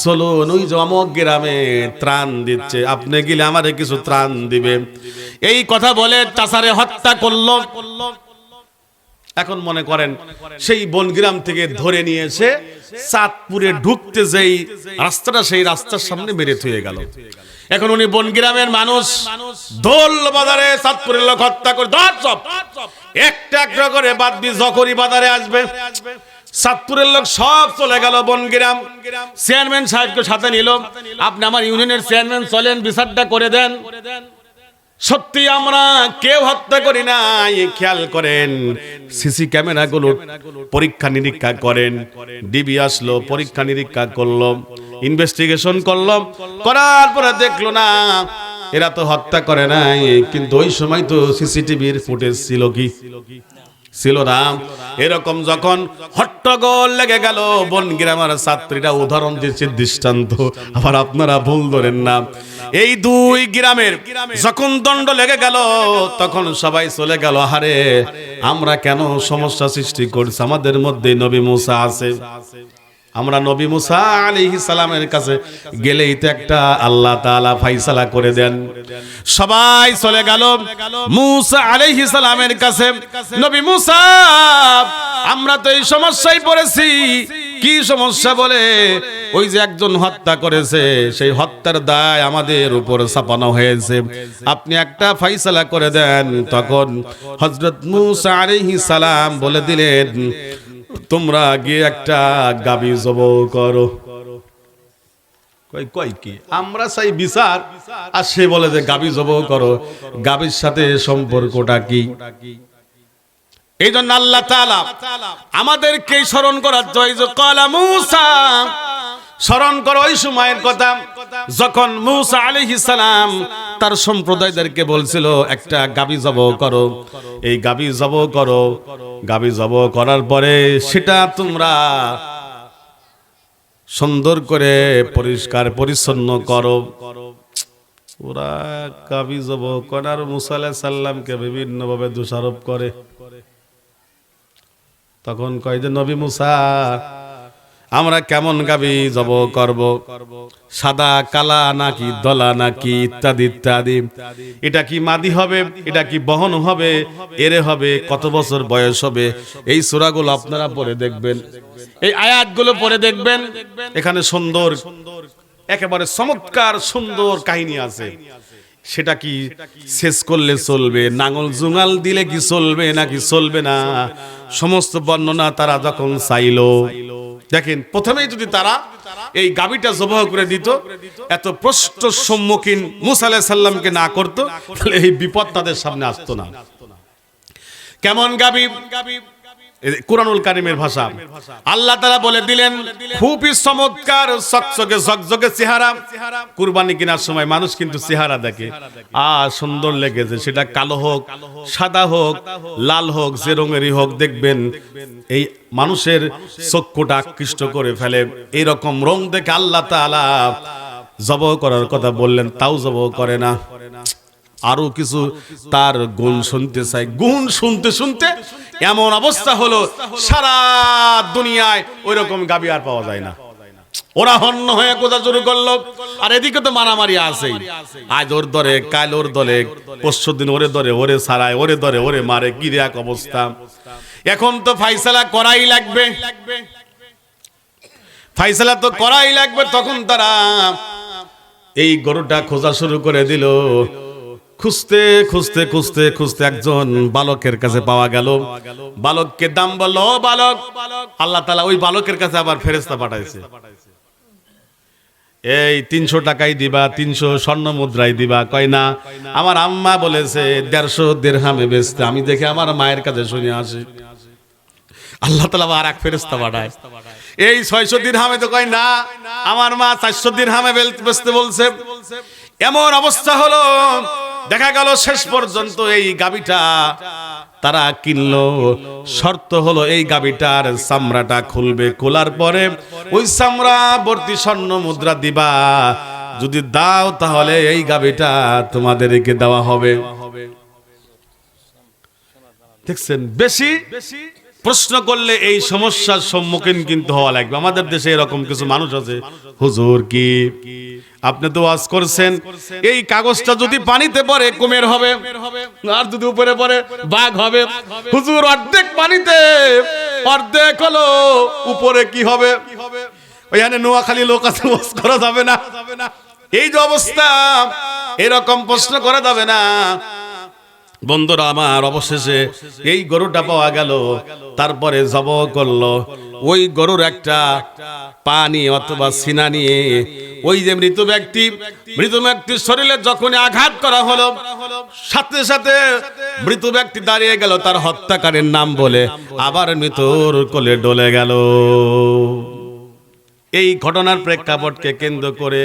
চলুন ওই যে অমুক গ্রামে ত্রাণ দিচ্ছে, আপনি গেলে আমারে কিছু ত্রাণ দিবে। এই কথা বলে চাচারে হত্যা করলো। এখন মনে করেন সেই বনগ্রাম থেকে ধরে নিয়ে এসে চাঁদপুরে ঢুকতে যেই রাস্তাটা, সেই রাস্তার সামনে মেরে থুয়ে গেল। এখন উনি বনগ্রামের মানুষ, দোল বাজারে চাঁদপুরের লোক হত্যা করে ধর সব একটা একটা করে বাদ দিয়ে জকরি বাজারে আসবে। চাঁদপুরের লোক সব চলে গেল বনগ্রাম। চেয়ারম্যান সাহেবকে সাথে নিল, আপনি আমার ইউনিয়নের চেয়ারম্যান, চলেন বিচারটা করে দেন। সত্যি আমরা কেউ হত্যা করি না, খেয়াল করেন সিসি ক্যামেরাগুলো পরীক্ষা নিরীক্ষা করেন। ডিবি আসলো, পরীক্ষা নিরীক্ষা করলো, ইনভেস্টিগেশন করলো, করার পরে দেখলো না এরা তো হত্যা করে নাই। কিন্তু ওই সময় তো সিসিটিভির ফুটেজ ছিল কি ছিল না। এরকম যখন হট্টগোল লেগে গেল, বনগ্রামের ছাত্রীরা উদাহরণ দিচ্ছে, দৃষ্টান্ত, আবার আপনারা ভুল ধরেন না। এই দুই গ্রামের যখন দণ্ড লেগে গেল, তখন সবাই চলে গেল, আরে আমরা কেন সমস্যা সৃষ্টি করছি, আমাদের মধ্যে নবী মুসা আছে, আমরা নবী মুসা আলাইহিস সালামের কাছে গেলেই তো একটা আল্লাহ তাআলা ফয়সালা করে দেন। সবাই চলে গেল মুসা আলাইহিস সালামের কাছে। নবী মুসা, আমরা তো এই সমস্যায় পড়েছি। কি সমস্যা বলে? ওই যে একজন হত্যা করেছে, সেই হত্যার দায় আমাদের উপর চাপানো হয়েছে, আপনি একটা ফয়সালা করে দেন। তখন হযরত মুসা আলাইহিস সালাম বলে দিলেন, তোমরা গিয়ে একটা গাবি জবাই করো। কই কি আমরা চাই বিচার, আর সে বলে যে গাবি জবাই করো। গাবির সাথে সম্পর্কটা কি? এই জন্য আল্লাহ তাআলা আমাদেরকে স্মরণ করার জন্য ক্বালা মূসা, স্মরণ করো ওই সময়ের কথা যখন মূসা আলাইহিস সালাম তার সম্প্রদায়দেরকে বলছিল একটা গাবি জবাই করো। এই গাবি জবাই করো, গাবি জবাই করার পরে সেটা তোমরা সুন্দর করে পরিষ্কার পরিচ্ছন্ন করো। ওরা গাবি জবাই করার মূসা আলাইহিস সালামকে বিভিন্ন ভাবে দোষারোপ করে। তখন কয় যে নবী মুসা, আমরা কেমন গাবি জবাই করব, সাদা কালা নাকি দলা নাকি ইত্যাদি ইত্যাদি, এটা কি মাদি হবে, এটা কি বহন হবে, এরে হবে, কত বছর বয়স হবে। এই সূরাগুলো আপনারা পড়ে দেখবেন, এই আয়াতগুলো পড়ে দেখবেন, এখানে সুন্দর একেবারে চমৎকার সুন্দর কাহিনী আছে। সেটা কি শেষ করলে চলবে, নাঙল জুঙাল দিলে কি চলবে নাকি চলবে না, সমস্ত বর্ণনা তারা যখন চাইলো। দেখেন, প্রথমেই যদি তারা এই গাবিটা জবাই করে দিত, এত প্রশ্ন সম্মুখীন মুসা আলাইহিস সালামকে না করতো, তাহলে এই বিপদ তাদের সামনে আসতো না। কেমন গাবি? কুরআনুল কারীমের ভাষা আল্লাহ তাআলা বলে দিলেন, খুবই চমৎকার চকচকে ঝকঝকে চেহারা। কুরবানি কেনার সময় মানুষ কিন্তু চেহারা দেখে, সুন্দর লেগেছে, সেটা কালো হোক, সাদা হোক, লাল হোক, যে রঙেরই হোক, দেখবেন এই মানুষের চক্ষুটা আকৃষ্ট করে ফেলে। এইরকম রং দেখে আল্লাহ তাআলা জবাই করার কথা বললেন, তাও জবাই করে না। আরো কিছু তার গুণ শুনতে চাই। গুণ শুনতে শুনতে এমন অবস্থা হলো, সারা দুনিয়ায় ওই রকম গাবি আর পাওয়া যায় না। ওরা হন্য হয়ে কোথা শুরু করলো, আর এদিকে তো মারামারি আছেই। আজ ওর দরে, কাল ওর দলে, পরশু দিন ওরে দরে, ওরে ছাড়ায়, ওরে দরে, ওরে মারে, কি এক অবস্থা। এখন তো ফাইসালা করাই লাগবে, ফাইসালা তো করাই লাগবে। তখন তারা এই গরুটা খোঁজা শুরু করে দিল। খুঁজতে খুঁজতে খুঁজতে খুঁজতে একজন বালকের কাছে পাওয়া গেল। বালককে দাম বলল, বালক, আল্লাহ তাআলা ওই বালকের কাছে আবার ফেরেশতা পাঠাইছে, এই 300 টাকাই দিবা, 300 স্বর্ণ মুদ্রাই দিবা। কয় না, আমার আম্মা বলেছে 150 দিরহামে বেচতে। আমি দেখে আমার মায়ের কাছে শুনে আসি। আল্লাহ তাআলা আর এক ফেরেশতা পাঠায়, এই 600 দিরহামে। তো কয় না, আমার মা 400 দিরহামে বেচতে বলছে। এমন অবস্থা হলো, দেখা গেল শেষ পর্যন্ত এই গাবিটা তারা কিনলো। শর্ত হলো এই গাবিটার চামড়াটা খুলবে, খোলার পরে ওই চামড়া ভর্তি স্বর্ণ মুদ্রা দিবা। যদি দাও তাহলে এই গাবিটা তোমাদেরকে দেওয়া হবে। দেখছেন, বেশি প্রশ্ন করলে এই সমস্যার সম্মুখীন কিন্তু হওয়া লাগবে। আমাদের দেশে এরকম কিছু মানুষ আছে, হুজুর কি আপনি তো ওয়াজ করছেন এই কাগজটা যদি পানিতে পড়ে কুমির হবে, আর যদি উপরে পড়ে বাঘ হবে। হুজুর অর্ধেক পানিতে, অর্ধেক হলো উপরে, কি হবে? ওইখানে নোয়াখালী লোক আছে, ওয়াজ করা যাবে না। এই যে অবস্থা, এরকম প্রশ্ন করা যাবে না। বন্ধুরা আমার, অবশেষে এই গরুটা পাওয়া গেল, তারপরে জবাই করলো। ওই গরুর একটা পানি অথবা সিনা নিয়ে ওই যে মৃত ব্যক্তির শরীরে যখন আঘাত করা হলো, সাথে সাথে মৃত ব্যক্তি দাঁড়িয়ে গেল তার হত্যাকারীর নাম বলে, আবার মৃত্যুর কোলে ডলে গেল। এই ঘটনার প্রেক্ষাপটকে কেন্দ্র করে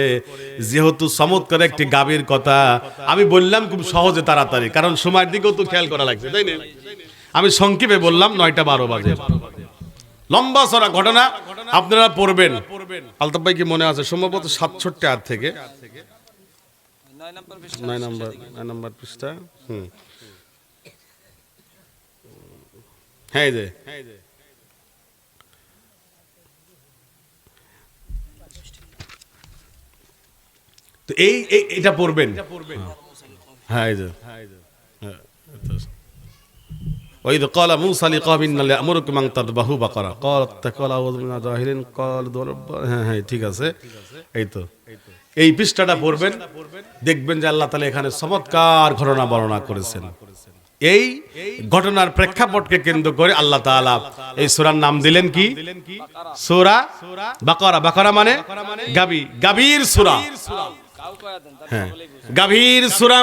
যেহেতু চমৎকার একটি গাভীর কথা আমি বললাম খুব সহজে তাড়াতাড়ি, কারণ সময়ের দিকেও তো খেয়াল করা লাগছে, তাই না? আমি সংক্ষেপে বললাম, 9টা 12 বাজে। লম্বা চড়া ঘটনা আপনারা পড়বেন। আলতাফ ভাই কি মনে আছে? সম্ভবত 67 আয়াত থেকে 9 নম্বর পৃষ্ঠা। হ্যাঁ যে তো এটা পড়বেন। হ্যাঁ এই যে وإذ قال موسى لقومه إني لأمركم أن تذبحوا بقرة قال أعوذ بالله من الجاهلين قال হ্যাঁ ঠিক আছে। এই তো এই পৃষ্ঠাটা পড়বেন, দেখবেন যে আল্লাহ তাআলা এখানে চমৎকার ঘটনা বর্ণনা করেছেন। এই ঘটনার প্রেক্ষাপটকে কেন্দ্র করে আল্লাহ তাআলা এই সূরার নাম দিলেন কি? সূরা বাকারা। বাকারা মানে গাভী, গাভীর সূরা। হ্যাঁ, গাভীর সূরা।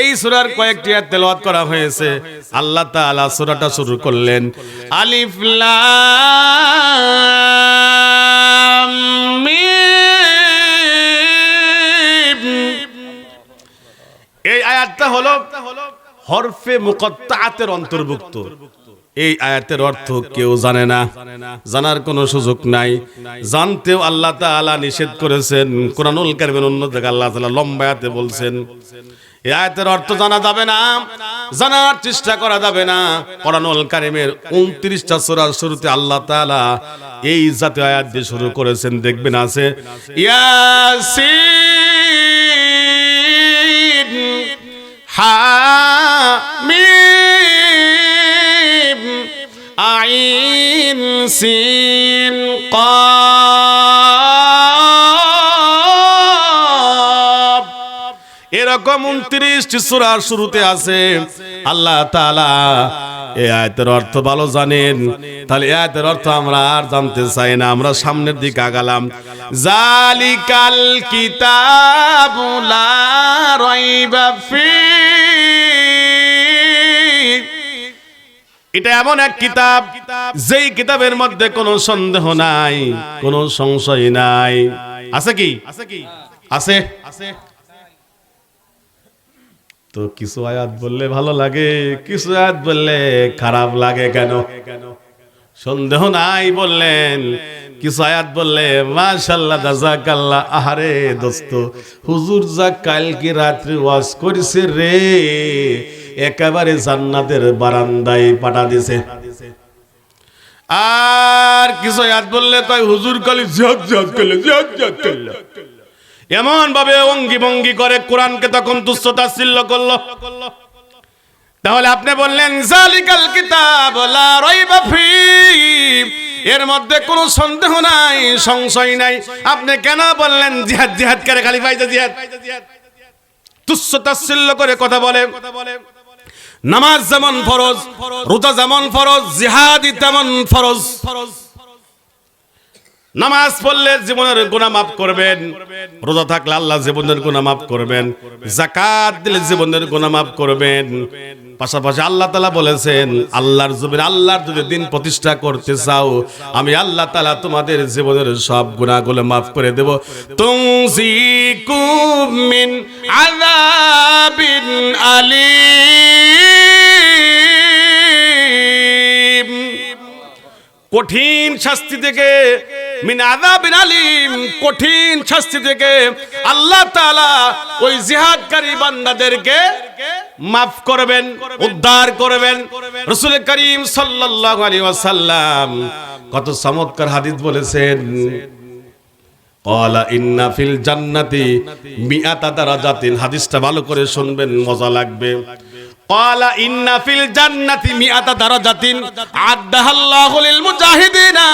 এই সূরার কয়েকটি আয়াত তেলাওয়াত করা হয়েছে। আল্লাহ তাআলা সূরাটা শুরু করলেন আলিফ লাম মিম। এই আয়াতটা হলো হরফে মুকাত্তাআতের অন্তর্ভুক্ত। এই আয়াতের অর্থ কেউ জানে না, জানার কোনো সুযোগ নাই। জানতেও আল্লাহ তাআলা নিষেধ করেছেন। কুরআনুল কারীমের অন্য জায়গায় আল্লাহ তাআলা লম্বা আয়াতে বলছেন এই আয়াতের অর্থ জানা যাবে না, জানার চেষ্টা করা যাবে না। কুরআনুল কারীমের 29টা সূরার শুরুতে আল্লাহ তাআলা এই জাতীয় আয়াত দিয়ে শুরু করেছেন। দেখবেন আছে ইয়াসিন হামিম আইন সিন কাফ। এরকম 29টি সূরার শুরুতে আছে। আল্লাহ তাআলা এই আয়াতের অর্থ ভালো জানেন। তাহলে এই আয়াতের অর্থ আমরা আর জানতে চাই না, আমরা সামনের দিকে আগালাম। জালিকাল কিতাবু লা রাইবা ফি। এটা এমন এক কিতাব যেই কিতাবের মধ্যে কোনো সন্দেহ নাই, কোনো সংশয় নাই। আছে কি? আছে। তো কিছু আয়াত বললে ভালো লাগে, কিছু আয়াত বললে খারাপ লাগে। কেন? সন্দেহ নাই বললেন, কিছু আয়াত বললে মাশাআল্লাহ জাযাকাল্লাহ। আহারে দোস্ত, হুজুর যা কালকে রাত্রে ওয়াজ করেছে রে, একেবারে জান্নাতের বারান্দায় পাঠা দিছে। আর কিছু আয়াত বললে তাই হুজুর কালি জিহাদ করল, এমন ভাবে অঙ্গি ভঙ্গি করে কোরআনকে তখন তুচ্ছ তাচ্ছিল্য করলো। তাহলে আপনি বললেন জালিকাল কিতাব লা রাইবা ফি, এর মধ্যে কোনো সন্দেহ নাই, সংশয় নাই। আপনি কেন বললেন জিহাদ জিহাদ করে খালি পাইতে জিহাদ? তুচ্ছ তাচ্ছিল্য করে কথা বলে। নামাজ যেমন ফরজ, রোজা যেমন ফরজ, জিহাদই তেমন ফরজ। নামাজ পড়লে জীবনের গুনাহ মাফ করবেন, রোজা থাকলে আল্লাহ জীবনের গুনাহ মাফ করবেন, যাকাত দিলে জীবনের গুনাহ মাফ করবেন। পাশাপাশি আল্লাহ তাআলা বলেছেন আল্লাহর জমিনে আল্লাহর যদি দিন প্রতিষ্ঠা করতে চাও, আমি আল্লাহ তাআলা তোমাদের জীবনের সব গুনাহগুলো মাফ করে দেব। তুনজিকুম মিন আযাবিন আলীম, কঠিন শাস্তি থেকে, মিন আযাবিন আলীম, কঠিন শাস্তি থেকে আল্লাহ তাআলা ওই জিহাদকারী বান্দাদেরকে মাফ করবেন, উদ্ধার করবেন। রাসূল করিম সাল্লাল্লাহু আলাইহি ওয়াসাল্লাম কত চমৎকার হাদিস বলেছেন। ক্বালা ইন্না ফিল জান্নাতি মিআতা দারাজাতিন। হাদিসটা ভালো করে শুনবেন, মজা লাগবে। ক্বালা ইন্না ফিল জান্নাতি মিআতা দারাজাতিন আ'আদাহাল্লাহু লিল মুজাহিদিনা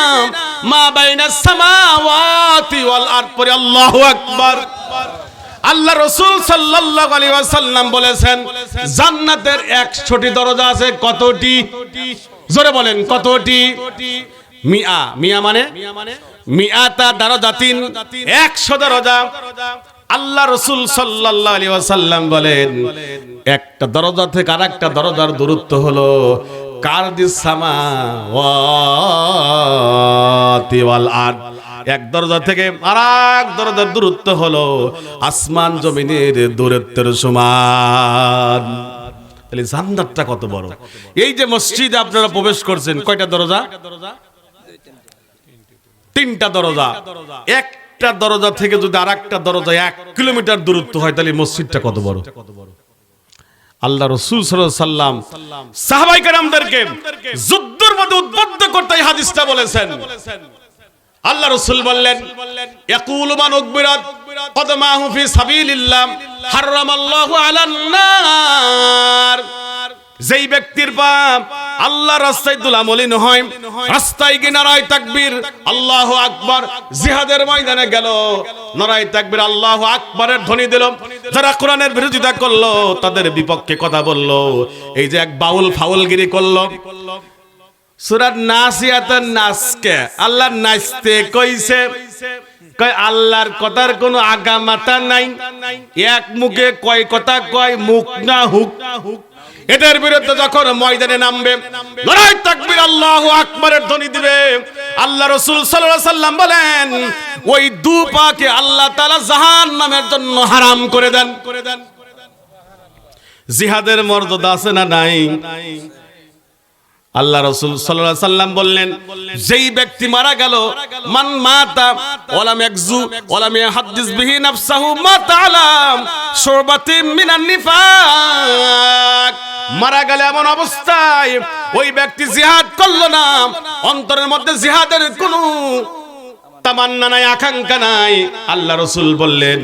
মা বাইনাস সামাওয়াতি ওয়াল আরদ। পরে আল্লাহু আকবার। আল্লাহ রাসূল সাল্লাল্লাহু আলাইহি ওয়াসাল্লাম বলেছেন, জান্নাতের 100টি দরজা আছে। কতটি? জোরে বলেন, কতটি? মিআ, মিআ মানে মিআতা দারাজাতিন, 100 দরজা। আল্লাহ রাসূল সাল্লাল্লাহু আলাইহি ওয়াসাল্লাম বলেন, একটা দরজা থেকে আরেকটা দরজার দূরত্ব হলো কারদিস সামাওয়াতি ওয়াল আরদ। এক দরজা থেকে আরেক দরজার দূরত্ব হলো আসমান জমিনের দূরত্বের সমান। তাহলে জান্নাতটা কত বড়! এই যে মসজিদে আপনারা প্রবেশ করছেন, কয়টা দরজা? 3টা দরজা। একটা দরজা থেকে যদি আরেকটা দরজা 1 কিলোমিটার দূরত্ব হয়, তাহলে মসজিদটা কত বড়! আল্লাহ রাসূল সাল্লাল্লাহু আলাইহি ওয়াসাল্লাম সাহাবায়ে কেরামদেরকে যুদ্ধের মধ্যে উদ্বুদ্ধ করতে এই হাদিসটা বলেছেন। আল্লাহ রাসূল বললেন, ইয়াকুলু মান উকবিরাত কদমাহু ফি সাবিলিল্লাহ হারামাল্লাহু আলান নার। যেই ব্যক্তির পা আল্লাহর রাস্তায় দুলামলিন হয়, রাস্তায় গিয়ে নারায়ে তাকবীর আল্লাহু আকবার, জিহাদের ময়দানে গেল, নারায়ে তাকবীর আল্লাহু আকবারের ধ্বনি দিল, যারা কোরআনের বিরোধিতা করলো, তাদের বিপক্ষে কথা বলল, এই যে এক বাউল ফাউলগিরি করলো। সূরা নাসিয়াতের নাসকে আল্লাহ নাচতে কইছে, কয় আল্লাহর কথার কোনো আগা মাথা নাই, এক মুখে কয় কথা কয়, মুখ না হুক। এদের বিরুদ্ধে যখন ময়দানে নামবে, নারায়ে তাকবীর আল্লাহু আকবারের ধ্বনি দিবে, আল্লাহ রাসূল সাল্লাল্লাহু আলাইহি ওয়াসাল্লাম বলেন, ওই দু পাকে আল্লাহ তাআলা জাহান্নামের জন্য হারাম করে দেন। জিহাদের মর্যাদা আছে না নাই? আল্লাহ রাসূল সাল্লাল্লাহু আলাইহি ওয়াসাল্লাম বললেন, যেই ব্যক্তি মারা গেল, মান মাতা ওয়ালাম ইয়াকজু ওয়ালাম ইয়াহাদ্দিস বিহি নাফসাহু মাতা আলা শুরবাতিন মিনান নিফাক। মারা গেল এমন অবস্থায় ওই ব্যক্তি জিহাদ করলো না, অন্তরের মধ্যে জিহাদের কোনো তামান্না নাই, আকাঙ্ক্ষা নাই। আল্লাহ রাসূল বললেন,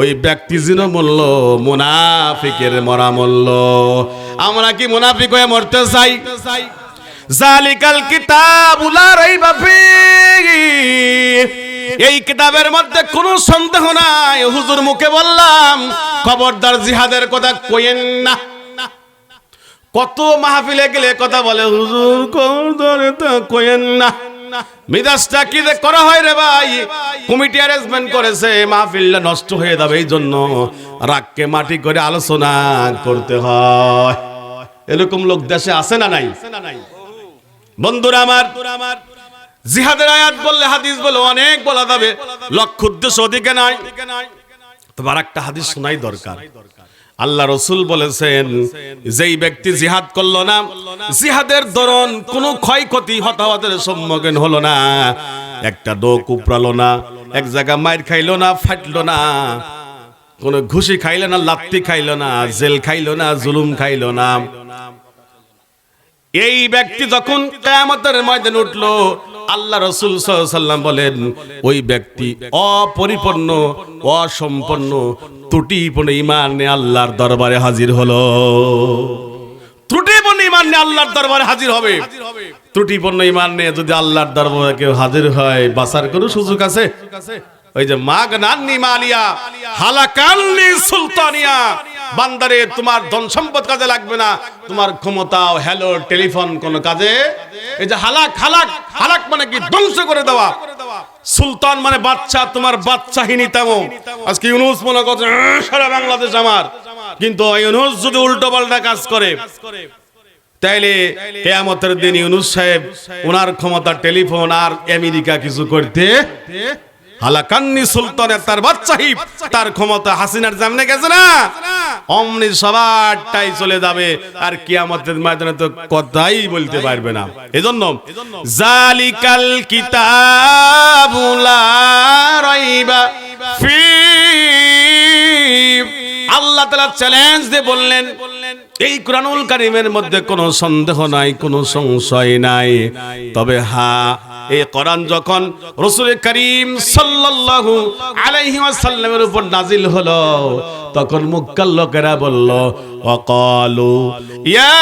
ওই ব্যক্তি যেন মরল মুনাফিকের মরা মরল। আমরা কি মুনাফিক হয়ে মরতে চাই? জালিকাল কিতাবু লা রাইবা ফীহি। এই কিতাবের মধ্যে কোনো সন্দেহ নাই। হুজুর মুখে বললাম, খবরদার জিহাদের কথা কইেন না। কত মাহফিলে গেলে কথা বলে, হুজুর খবরদার তা কইেন না। মিজাজটা কি যে করা হয় রে ভাই, কমিটি অ্যারেঞ্জমেন্ট করেছে, মাহফিলটা নষ্ট হয়ে যাবে, এই জন্য রাগকে মাটি করে আলোচনা করতে হয়। এরকম লোক দেশে আছে না নাই? বন্ধুরা আমার, জিহাদের আয়াত বললে, হাদিস বলে অনেক বলা যাবে, লক্ষ্য উদ্দেশ্য ওদিকে নাই। তবে আরেকটা হাদিস শোনাই দরকার। আল্লাহ রাসূল বলেছেন, যেই ব্যক্তি জিহাদ করলো না, জিহাদের দরুন কোনো ক্ষয়ক্ষতি হতাহতের সম্মুখীন হলো না, একটা ডোক উপড়ালো না, এক জায়গা মাইর খাইলো না, ফাটলো না, কোনো ঘুষি খাইলো না, লাত্তি খাইলো না, জেল খাইলো না, জুলুম খাইলো না, এই ব্যক্তি যখন কিয়ামতের ময়দানে উঠলো, আল্লাহ রাসূল সাল্লাল্লাহু আলাইহি ওয়াসাল্লাম বলেন, ওই ব্যক্তি অপরিপূর্ণ, অসম্পূর্ণ, ত্রুটিপূর্ণ ঈমান নিয়ে আল্লাহর দরবারে হাজির হলো। ত্রুটিপূর্ণ ঈমান নিয়ে আল্লাহর দরবারে হাজির হবে। ত্রুটিপূর্ণ ঈমান নিয়ে যদি আল্লাহর দরবারে কেউ হাজির হয়, বাঁচার কোনো সুযোগ আছে? ওই যে মাগনান্নি মালিয়া হালাকান্নি সুলতানিয়া, বান্দারে তোমার ধন সম্পদ কাজে লাগবে না, তোমার ক্ষমতা, হ্যালো টেলিফোন কোন কাজে। এই যে হালাক, হালাক, হালাক মানে কি? ধ্বংস করে দেওয়া। সুলতান মানে বাচ্চা, তোমার বাচ্চাহীনতাম। আজকে ইউনূস মনে করছে সারা বাংলাদেশ আমার, কিন্তু ইউনূস যদি উল্টো পাল্টা কাজ করে, তাইলে কিয়ামতের দিন ইউনূস সাহেব, ওনার ক্ষমতা টেলিফোন আর আমেরিকা কিছু করতে। হালাকান্নি সুলতান, তার বাদশাহী, তার ক্ষমতা হাসিনার সামনে গেছে না, অমনি সবারটাই চলে যাবে, আর কিয়ামতের ময়দানে তো কথাই বলতে পারবে না। এজন্য জালিকাল কিতাবু লা রাইবা ফী, আল্লাহ তাআলা চ্যালেঞ্জ দিয়ে বললেন, এই কুরআনুল কারীমের মধ্যে কোনো সন্দেহ নাই, কোনো সংশয় নাই। তবে হ্যাঁ, এই কোরআন যখন রাসূল করিম সাল্লাল্লাহু আলাইহি ওয়াসাল্লামের উপর নাজিল হলো, তখন মক্কার লোকেরা বলল, ওয়াকালু ইয়া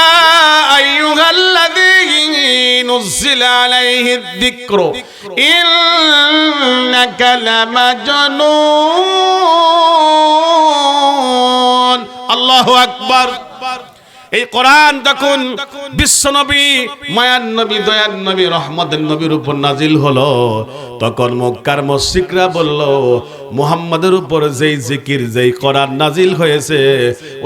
আইয়ুহাল্লাযী নুযিলা আলাইহিদ যিকরু ইন্নাকা লামাজনুন। আল্লাহু আকবার। এই কোরআন যখন বিশ্বনবী, মায়ার নবী, দয়ার নবী, রহমতের নবীর উপর নাজিল হলো, তখন মক্কার মুশরিকরা বলল, মুহাম্মাদের উপর যেই জিকির, যেই কোরআন নাজিল হয়েছে,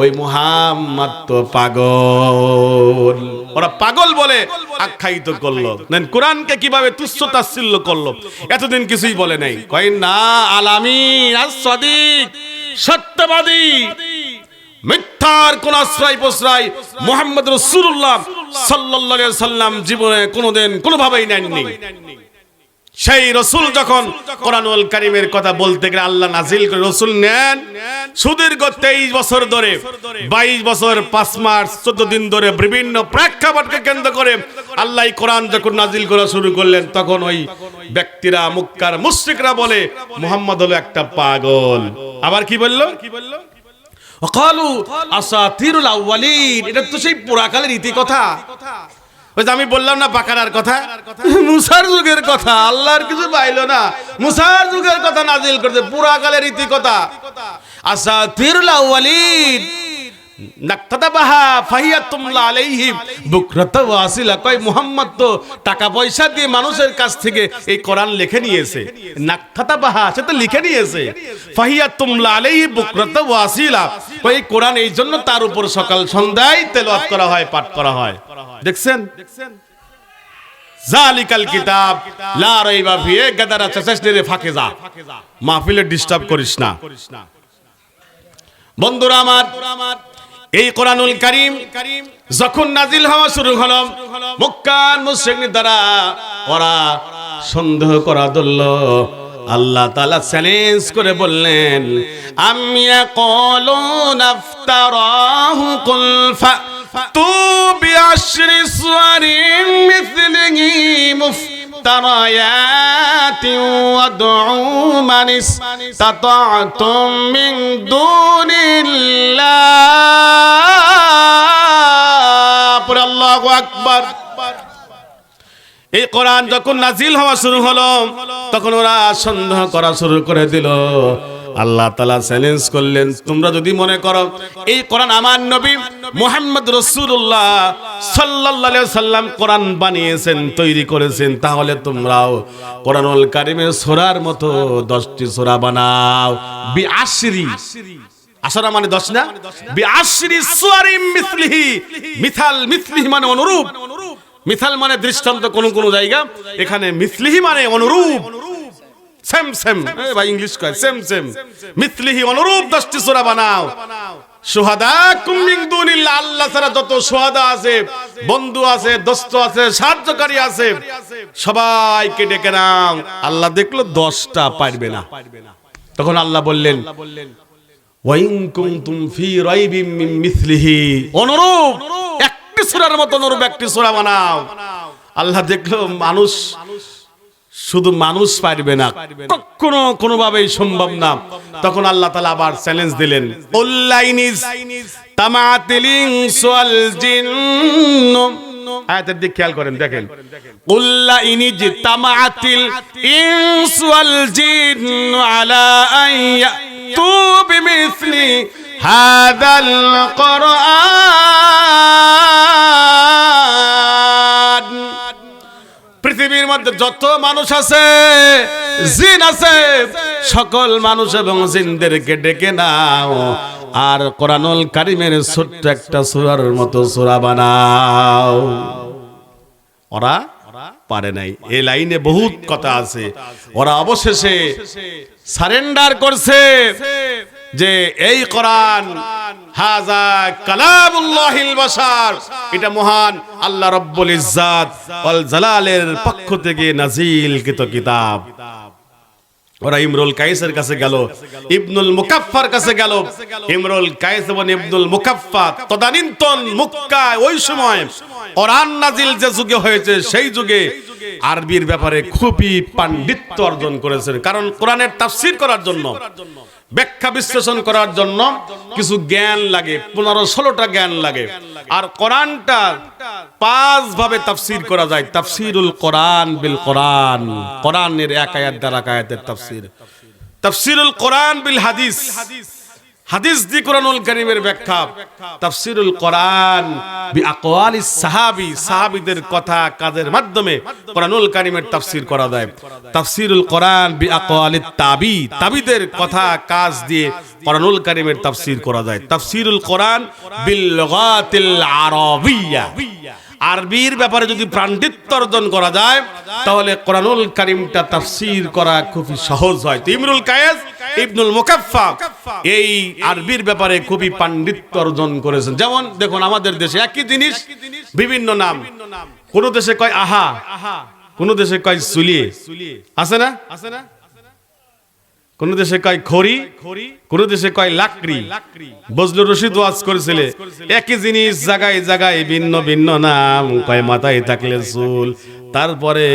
ওই মুহাম্মদ তো পাগল। ওরা পাগল বলে আখ্যায়িত করলো। কোরআনকে কিভাবে তুচ্ছ তাচ্ছিল্য করলো, এতদিন কিছুই বলে নাই। কয় না, আলামিন আস-সাদিক, সত্যবাদী, মিথ্যার কোন আশ্রয় প্রশ্রয় মুহাম্মদ রাসূলুল্লাহ সাল্লাল্লাহু আলাইহি সাল্লাম জীবনে কোনোদিন কোনোভাবেই নেননি। সেই রাসূল যখন কোরআনুল কারীমের কথা বলতে গেলে আল্লাহ নাজিল করে রাসূল নেন সুদীর্ঘ 23 বছর ধরে, 22 বছর 5 মাস 14 দিন ধরে বিভিন্ন প্রেক্ষাপটকে কেন্দ্র করে আল্লাহ এই কোরআন যখন নাজিল করা শুরু করলেন, তখন ওই ব্যক্তিরা, মক্কার মুশরিকরা বলে মুহাম্মদ হলো একটা পাগল। আবার কি বলল? ওয়াকালু আসাতিরুল আউয়ালিন। এটা তো সেই পুরাকালের ইতি কথা। ওই যে আমি বললাম না বাকারার কথা, মুসার যুগের কথা, আল্লাহর কিছু পাইলো না, মুসার যুগের কথা নাজিল করতে, পুরাকালের ইতি কথা। আসাতিরুল আউয়ালিন নাকতাবাহা ফাহিয়াতুমলা আলাইহিম বুকরাতা ওয়া আসিলা। কয় মুহাম্মদ তো টাকা পয়সা দিয়ে মানুষের কাছ থেকে এই কোরআন লিখে নিয়েছে। নাকতাবাহা, সে তো লিখে নিয়েছে। ফাহিয়াতুমলা আলাইহি বুকরাতা ওয়া আসিলা। কয় এই কোরআন এই জন্য তার উপর সকাল সন্ধ্যায় তেলাওয়াত করা হয়, পাঠ করা হয়। দেখছেন, জালিকাল কিতাব লা রাইবা ফিহি। গাদারা চাচাসদের ফাঁকে যা, মাহফিলে ডিস্টার্ব করিস না। বন্ধুরা আমার, এই কোরআনুল কারীম যখন নাজিল হওয়া শুরু হলো, মক্কার মুশরিকদের দ্বারা ওরা সন্দেহ করা ধরল। আল্লাহ তাআলা চ্যালেঞ্জ করে বললেন, আম ইয়াকুলুনা ইফতারাহু কুল ফাতু বিআশরি সুওয়ারিন মিছলিহি মুফতারায়াতিন ওয়াদউ মান ইসতাতা'তুম মিন দুনিল্লাহ। আল্লাহু আকবার। এই কোরআন যখন নাজিল হওয়া শুরু হলো, তখন ওরা সন্দেহ করা শুরু করে দিল। আল্লাহ তাআলা চ্যালেঞ্জ করলেন, তোমরা যদি মনে করো এই কোরআন আমার নবী মুহাম্মদ রাসূলুল্লাহ সাল্লাল্লাহু আলাইহি সাল্লাম কোরআন বানিয়েছেন, তৈরি করেছেন, তাহলে তোমরাও কোরআনুল কারীমের সূরার মতো 10টি সূরা বানাও। বিআশরি, আসরা মানে 10 না, বিআশরি সুওয়ারিম মিছলিহি। মিসাল, মিছলিহি মানে অনুরূপ, মিসাল মানে দৃষ্টান্ত কোন কোন জায়গা, এখানে মিছলিহি মানে অনুরূপ, সেম সেম। ভাই ইংলিশ কয় সেম সেম, মিছলিহি অনুরূপ 10টি সূরা বানাও। শুহাদাকুম মিন দুনিল্লাহ, আল্লাহ ছাড়া যত শুহাদা আছে, বন্ধু আছে, দোস্ত আছে, সাহায্যকারী আছে, সবাইকে ডেকে নাও। আল্লাহ দেখলো 10টা পারবে না। তখন আল্লাহ বললেন, ওয়া ইন কুনতুম ফি রাইবিম মিন মিছলিহি, অনুরূপ একটি সূরার মত অনুরূপ একটি সূরা বানাও। আল্লাহ দেখলো মানুষ, শুধু মানুষ পারবে না, কখনো কোনোভাবেই সম্ভব না। তখন আল্লাহ তাআলা আবার চ্যালেঞ্জ দিলেন, উল্লাইনিস তামাতিল ইনসু ওয়াল জিন্ন। আয়াতের দিকে খেয়াল করেন, দেখেন, উল্লাইনিজ তামাতিল ইনসু ওয়াল জিন্ন আলা আইয়াতু বিমিছলি হাদাল কুরআন। পৃথিবীর মধ্যে যত মানুষ আছে, জিন আছে, সকল মানুষ এবং জিনদেরকে ডেকে নাও, আর কোরআনুল কারীমের ছোট্ট একটা সূরার মতো সূরা বানাও। ওরা পারে নাই। এই লাইনে বহুত কথা আছে। ওরা অবশেষে সারেন্ডার করছে যে এই কোরআন হাযা কালামুল্লাহিল বাশার, এটা মহান আল্লাহ রাব্বুল ইজ্জাত ওয়াল জালালের পক্ষ থেকে নাযিলকৃত কিতাব। ওরা ইমরুল কায়েসের কাছে গেল, ইবনুল মুকাফফার কাছে গেল। ইমরুল কায়েস এবং ইবনুল মুকাফফা তদানীন্তন মক্কায় ওই সময় কোরআন নাজিল যে যুগে হয়েছে সেই যুগে আরবির ব্যাপারে খুবই পাণ্ডিত্য অর্জন করেছেন। কারণ কোরআনের তাফসীর করার জন্য, ব্যাখ্যা বিশ্লেষণ করার জন্য কিছু জ্ঞান লাগে, 15-16টা জ্ঞান লাগে। আর কোরআনটা 5 ভাবে তাফসীর করা যায়। তাফসীরুল কোরআন বিল কোরআন, কোরআনের এক আয়াত দ্বারা আয়াতের তাফসীর। তাফসীরুল কোরআন বিল হাদিস, হাদিস দিয়ে কোরআনুল কারীমের ব্যাখ্যা। তাফসীরুল কোরআন বিআকওয়ালিস সাহাবী, সাহাবীদের কথা কাজের মাধ্যমে কোরআনুল কারীমের তাফসীর করা যায়। তাফসীরুল কোরআন বিআকওয়ালিত তাবী, তাবীদের কথা কাজ দিয়ে কোরআনুল কারীমের তাফসীর করা যায়। তাফসীরুল কোরআন বিল লুগাতিল আরাবিয়্যা, আরবির ব্যাপারে যদি পাণ্ডিত্য অর্জন করা যায় তাহলে কোরআনুল কারীমটা তাফসীর করা খুবই সহজ হয়। তো ইমরুল কায়েস, ইবনুল মুকাফফা এই আরবির ব্যাপারে খুবই পাণ্ডিত্য অর্জন করেছেন। যেমন দেখুন, আমাদের দেশে একই জিনিস বিভিন্ন নাম, কোন দেশে কয় আহা, কোন দেশে কয় সুলিয়ে, আছে না? কোন দেশে কয় খড়ি, কোন দেশে কয় লাকড়ি। বজলুর রশিদ ওয়াজ করেছিল, একই জিনিস জায়গায় জায়গায় ভিন্ন ভিন্ন নাম। কয় মাথায় থাকলে চুল, তারপরে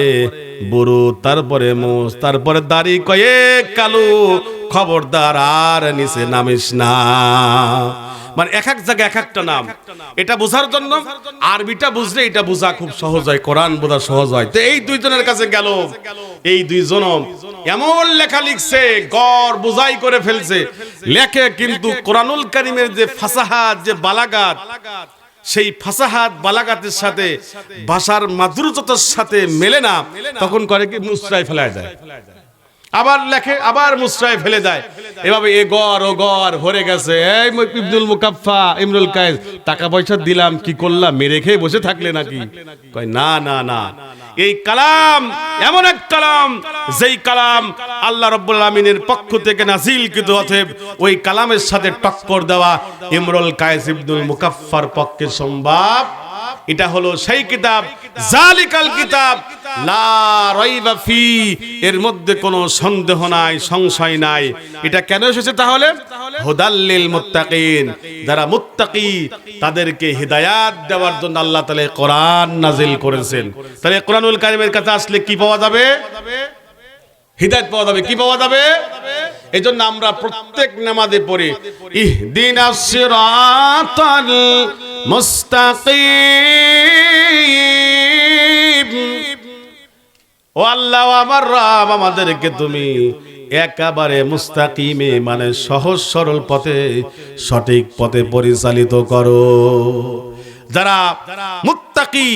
বুড়ো, তারপরে মোষ, তারপরে দাড়ি, কয়ে কালো, খবরদার আর নিচে নামিস না। মানে এক এক জায়গায় এক একটা নাম। এটা বোঝার জন্য আরবিটা বুঝলে এটা বোঝা খুব সহজ হয়, কোরআন বোঝা সহজ হয়। তো এই দুইজনের কাছে গেল, এই দুইজন এমন লেখা লিখছে, গড় বোঝাই করে ফেলছে লেখে, কিন্তু কোরআনুল কারীমের যে ফাসাহাত, যে বালাগাত, সেই ফাসাহাত বালাগাতের সাথে ভাষার মাধুর্যতার সাথে মেলে না। তখন করে কি, মুচড়ায় ফেলা যায়, আবার লেখে, আবার মুচড়ায় ফেলে দেয়। এভাবে এ গড় ও গড় ভরে গেছে। এই ইবনুল মুকাফফা, ইমরুল কায়েস, টাকা পয়সা দিলাম, কি করলাম, মেরে খেয়ে বসে থাকলে নাকি? কয় না না না, এই কালাম এমন এক কালাম, যেই কালাম আল্লাহ রাব্বুল আমিনের পক্ষ থেকে নাযিলকৃত। অতএব ওই কালামের সাথে টক্কর দেওয়া ইমরুল কায়েস ইবনুল মুকাফফার পক্ষে সম্ভব। এটা হলো সেই কিতাব, জালিকাল কিতাব লা রাইবা ফি, এর মধ্যে কোনো সন্দেহ নাই, সংশয় নাই। এটা কেন এসেছে তাহলে? হুদাল্লিল মুত্তাকিন, যারা মুত্তাকি তাদেরকে হিদায়াত দেওয়ার জন্য আল্লাহ তাআলা কোরআন নাজিল করেছেন। তাহলে কোরআনুল কারীমের কাছে আসলে কি পাওয়া যাবে? হিদায়াত পাওয়া যাবে। কি পাওয়া যাবে? এজন্য আমরা প্রত্যেক নামাজে পড়ি, ইহদিনাস সিরাতাল মুস্তাকিম। ও আল্লাহ, আমার রব, আমাদেরকে তুমি একেবারে মুস্তাকিমে, মানে সহজ সরল পথে, সঠিক পথে পরিচালিত করো। যারা মুত্তাকি,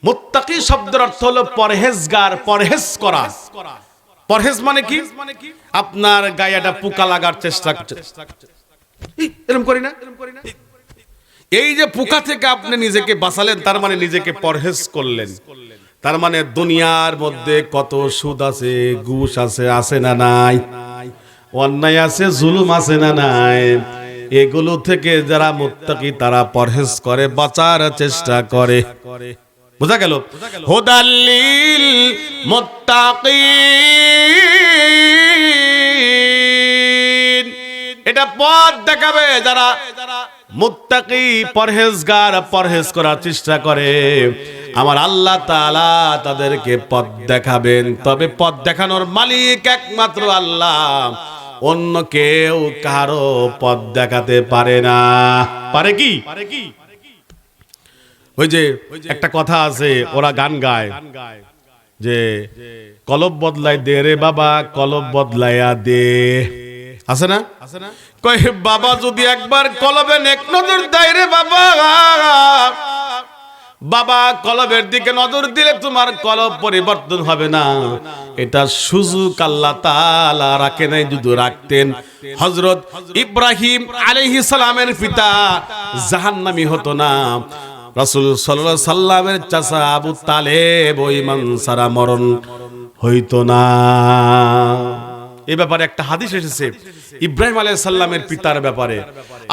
মুত্তাকি শব্দের অর্থ হলো পরহেজগার, পরহেজ করা। পরহেজ মানে কি? আপনার গায়ে একটা পোকা লাগার চেষ্টা করছে, এরকম করি না, এই যে পোকা থেকে আপনি নিজেকে বাঁচালেন, তার মানে নিজেকে পরহেজ করলেন। তার মানে দুনিয়ার মধ্যে কত সুদ আছে, ঘুষ আছে, আছে না নাই? অন্যায় আছে, জুলুম আছে না নাই? এগুলো থেকে যারা মুত্তাকি তারা পরহেজ করে, বাঁচার চেষ্টা করে। বোঝা গেল? হুদাল্লিল মুত্তাকিন, এটা পথ দেখাবে যারা মুত্তাকি, পরহেজগার, পরহেজ করার চেষ্টা করে। আমার আল্লাহ তাআলা তাদেরকে পথ দেখাবেন। তবে পথ দেখানোর মালিক একমাত্র আল্লাহ, অন্য কেউ কারো পথ দেখাতে পারে না। পারে কি? ওই যে একটা কথা আছে, ওরা গান গায় যে কলব বদলাই দে রে বাবা, কলব বদলাইয়া দে, আছে না? কয় বাবা যদি একবার কলবে নেক নজর দেয় রে বাবা, বাবা কলবের দিকে নজর দিলে তোমার কলব পরিবর্তন হবে না। এটা সুযোগ আল্লাহ তাআলা রাখে নাই। যদি রাখতেন, হযরত ইব্রাহিম আলাইহিস সালামের পিতা জাহান্নামী হতো না। রাসূল সাল্লাল্লাহু আলাইহি সাল্লামের চাচা আবু তালেব ওই মানসারা মরণ হইতো না। এই ব্যাপারে একটা হাদিস এসেছে ইব্রাহিম আলাইহিস সালামের পিতার ব্যাপারে।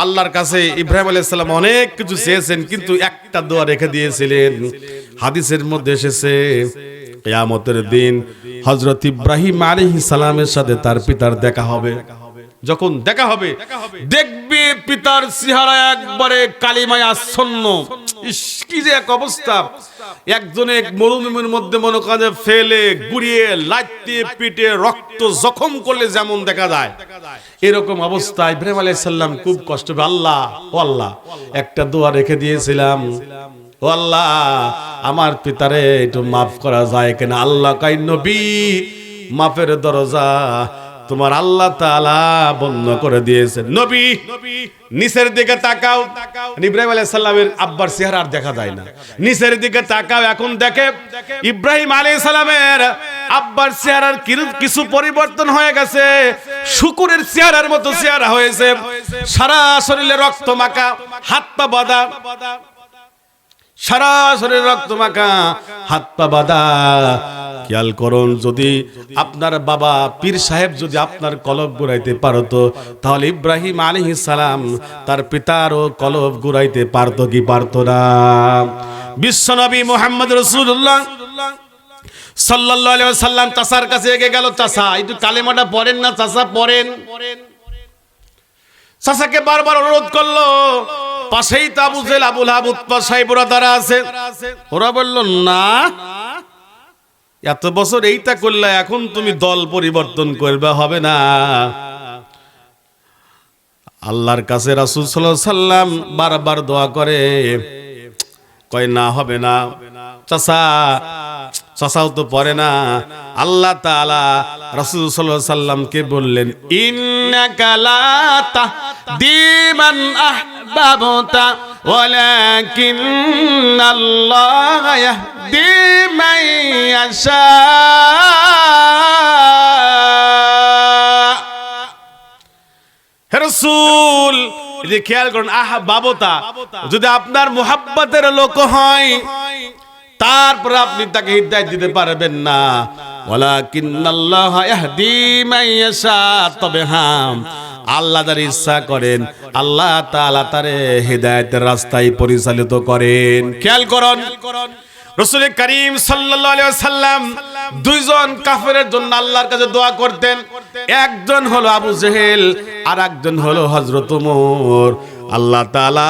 আল্লাহর কাছে ইব্রাহিম আলাইহিস সালাম অনেক কিছু চেয়েছেন, কিন্তু একটা দোয়া রেখে দিয়েছিলেন। হাদিসের মধ্যে এসেছে কিয়ামতের দিন হযরত ইব্রাহিম আলাইহিস সালামের সাথে তার পিতার দেখা হবে। যখন দেখা হবে দেখবে পিতার চেহারা একবারে কালিমায় আচ্ছন্ন। ইস, কি যে এক অবস্থা! একজনে এক মরুভূমির মধ্যে মনে করে ফেলে গুড়িয়ে লাইতে পিটে রক্ত জখম করলে যেমন দেখা যায়, এরকম অবস্থা। ইব্রাহিম আলাইহিস সালাম খুব কষ্ট পেয়ে আল্লাহ, ও আল্লাহ, একটা দোয়া রেখে দিয়েছিলাম, ও আল্লাহ আমার পিতারে একটু মাফ করা যায় কিনা। আল্লাহ কয়, নবী, মাফের দরজা তোমার আল্লাহ তাআলা বন্ধ করে দিয়েছেন। নবী নিচের দিকে তাকাও। ইব্রাহিম আলাইহিস সালামের আব্বার চেহারা আর দেখা যায় না। নিচের দিকে তাকাও, এখন দেখে ইব্রাহিম আলাইহিস সালামের আব্বার চেহারার কিছু পরিবর্তন হয়ে গেছে। শুকুরের চেহারার মতো চেহারা হয়েছে, সারা শরীরে রক্ত মাখা, হাত পা বাঁধা, সারা শরীরে রক্ত মাখা, হাত পা বাঁধা। খেয়াল করুন, যদি আপনার বাবা পীর সাহেব যদি আপনার কলব ঘুরাইতে পারতো, তাহলে ইব্রাহিম আলাইহিস সালাম তার পিতারও কলব ঘুরাইতে পারতো কি পারতো না? বিশ্বনবী মুহাম্মদ রাসূলুল্লাহ সাল্লাল্লাহু আলাইহি ওয়াসাল্লাম চাচার কাছে এগিয়ে গেল। চাচা, একটু কালেমাটা পড়েন না চাচা, পড়েন। চাচাকে বারবার অনুরোধ করলো। পাশেই তো আবু জেহেল, আবু লাহাব, উতবা সাহেবরা তারা আছে। ওরা বলল, না, এত বছর এইটা করলে এখন তুমি দল পরিবর্তন করবে, হবে না। আল্লাহর কাছে রাসূল সাল্লাল্লাহু আলাইহি ওয়াসাল্লাম বারবার দোয়া করে, কয় না, হবে না। চাচাও তো পড়ে না। আল্লাহ তাআলা রাসূল সাল্লাল্লাহু আলাইহি ওয়াসাল্লামকে বললেন, ইন্নাকা লা তাহদি মান আহবাবতা ওয়ালাকিন্নাল্লাহ ইয়াহদি মান ইয়াশা। হে রাসূল, এই যে খেয়াল করুন, আহবাবতা, যদি আপনার মুহাব্বতের লোক হয় তারপর আপনি তাকে হিদায়াত দিতে পারবেন না। ওয়ালাকিন্নাল্লাহ ইয়াহদি মান ইয়াশা, তবে হ্যাঁ, আল্লাহ যার ইচ্ছা করেন আল্লাহ তাআলা তারে হিদায়াতের রাস্তায় পরিচালিত করেন। খেয়াল করুন, রাসূল করিম সাল্লাল্লাহু আলাইহি ওয়াসাল্লাম দুইজন কাফেরের জন্য আল্লাহর কাছে দোয়া করতেন। একজন হলো আবু জেহেল, আর একজন হলো হযরত ওমর। আল্লাহ তাআলা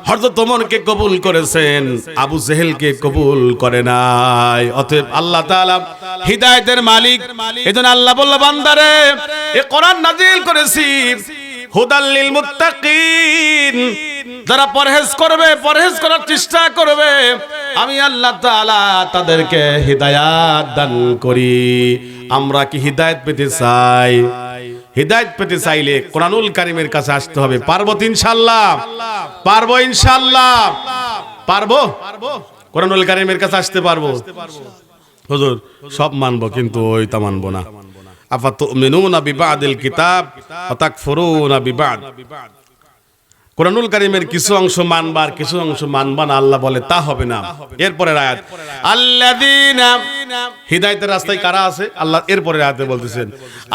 হযরত ওমরকে কবুল করেছেন, আবু জেহেলকে কবুল করে নাই। অতএব আল্লাহ তাআলা হিদায়াতের মালিক। এজন্য আল্লাহ বলল, বান্দারে, এই কোরআন নাযিল করেছি হুদাল লিল মুত্তাকিন, যারা পরহেজ করবে, পরহেজ করার চেষ্টা করবে, আমি আল্লাহ তাআলা তাদেরকে হিদায়াত দান করি। আমরা কি হিদায়াত পেতে চাই? হিদায়াত পেতে চাইলে কোরআনুল কারীমের কাছে আসতে হবে। পারবো তো ইনশাআল্লাহ? পারবো ইনশাআল্লাহ? পারবো? কোরআনুল কারীমের কাছে আসতে পারবো? হুজুর সব মানবো, কিন্তু ওইটা মানবো না। আফাতুমিনুনা বিবাদিল কিতাব ওয়া তাকফুরুনা বিবাদ। কোরআনুল কারীমের কিছু অংশ মানবা আর কিছু অংশ মানবা না, আল্লাহ বলে তা হবে না। এরপরের আয়াত, আল্লাযীনা, হিদায়াতের রাস্তায় কারা আছে আল্লাহ এরপরের আয়াতে বলতেছেন,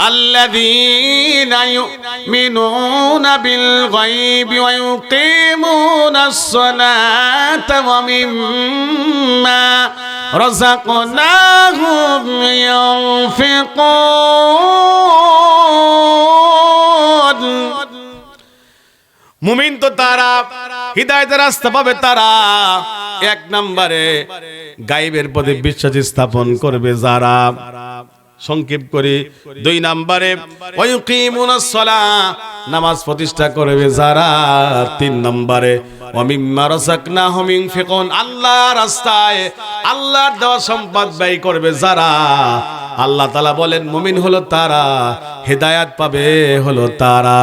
আল্লাযীনা ইউমিনুনা বিল গায়বি ওয়া ইউকিমুনাস সালাতা ওয়া মিম্মা রাযাকনাহুম ইউনফিকুন। মুমিন তো তারা, হিদায়াতের রাস্তা পাবে তারা, এক নম্বরে গায়বের প্রতি বিশ্বাস স্থাপন করবে যারা, সংক্ষেপ করে দুই নম্বরে ওয়ায়ুকিমুনাস সালাহ, নামাজ প্রতিষ্ঠা করবে যারা, তিন নম্বরে ওয়া মিম্মা রাযাকনাহুম ইউনফিকুন, আল্লাহর রাস্তায় আল্লাহর দেওয়া সম্পদ ব্যয় করবে যারা। আল্লাহ তাআলা বলেন মুমিন হলো তারা, হিদায়াত পাবে হলো তারা।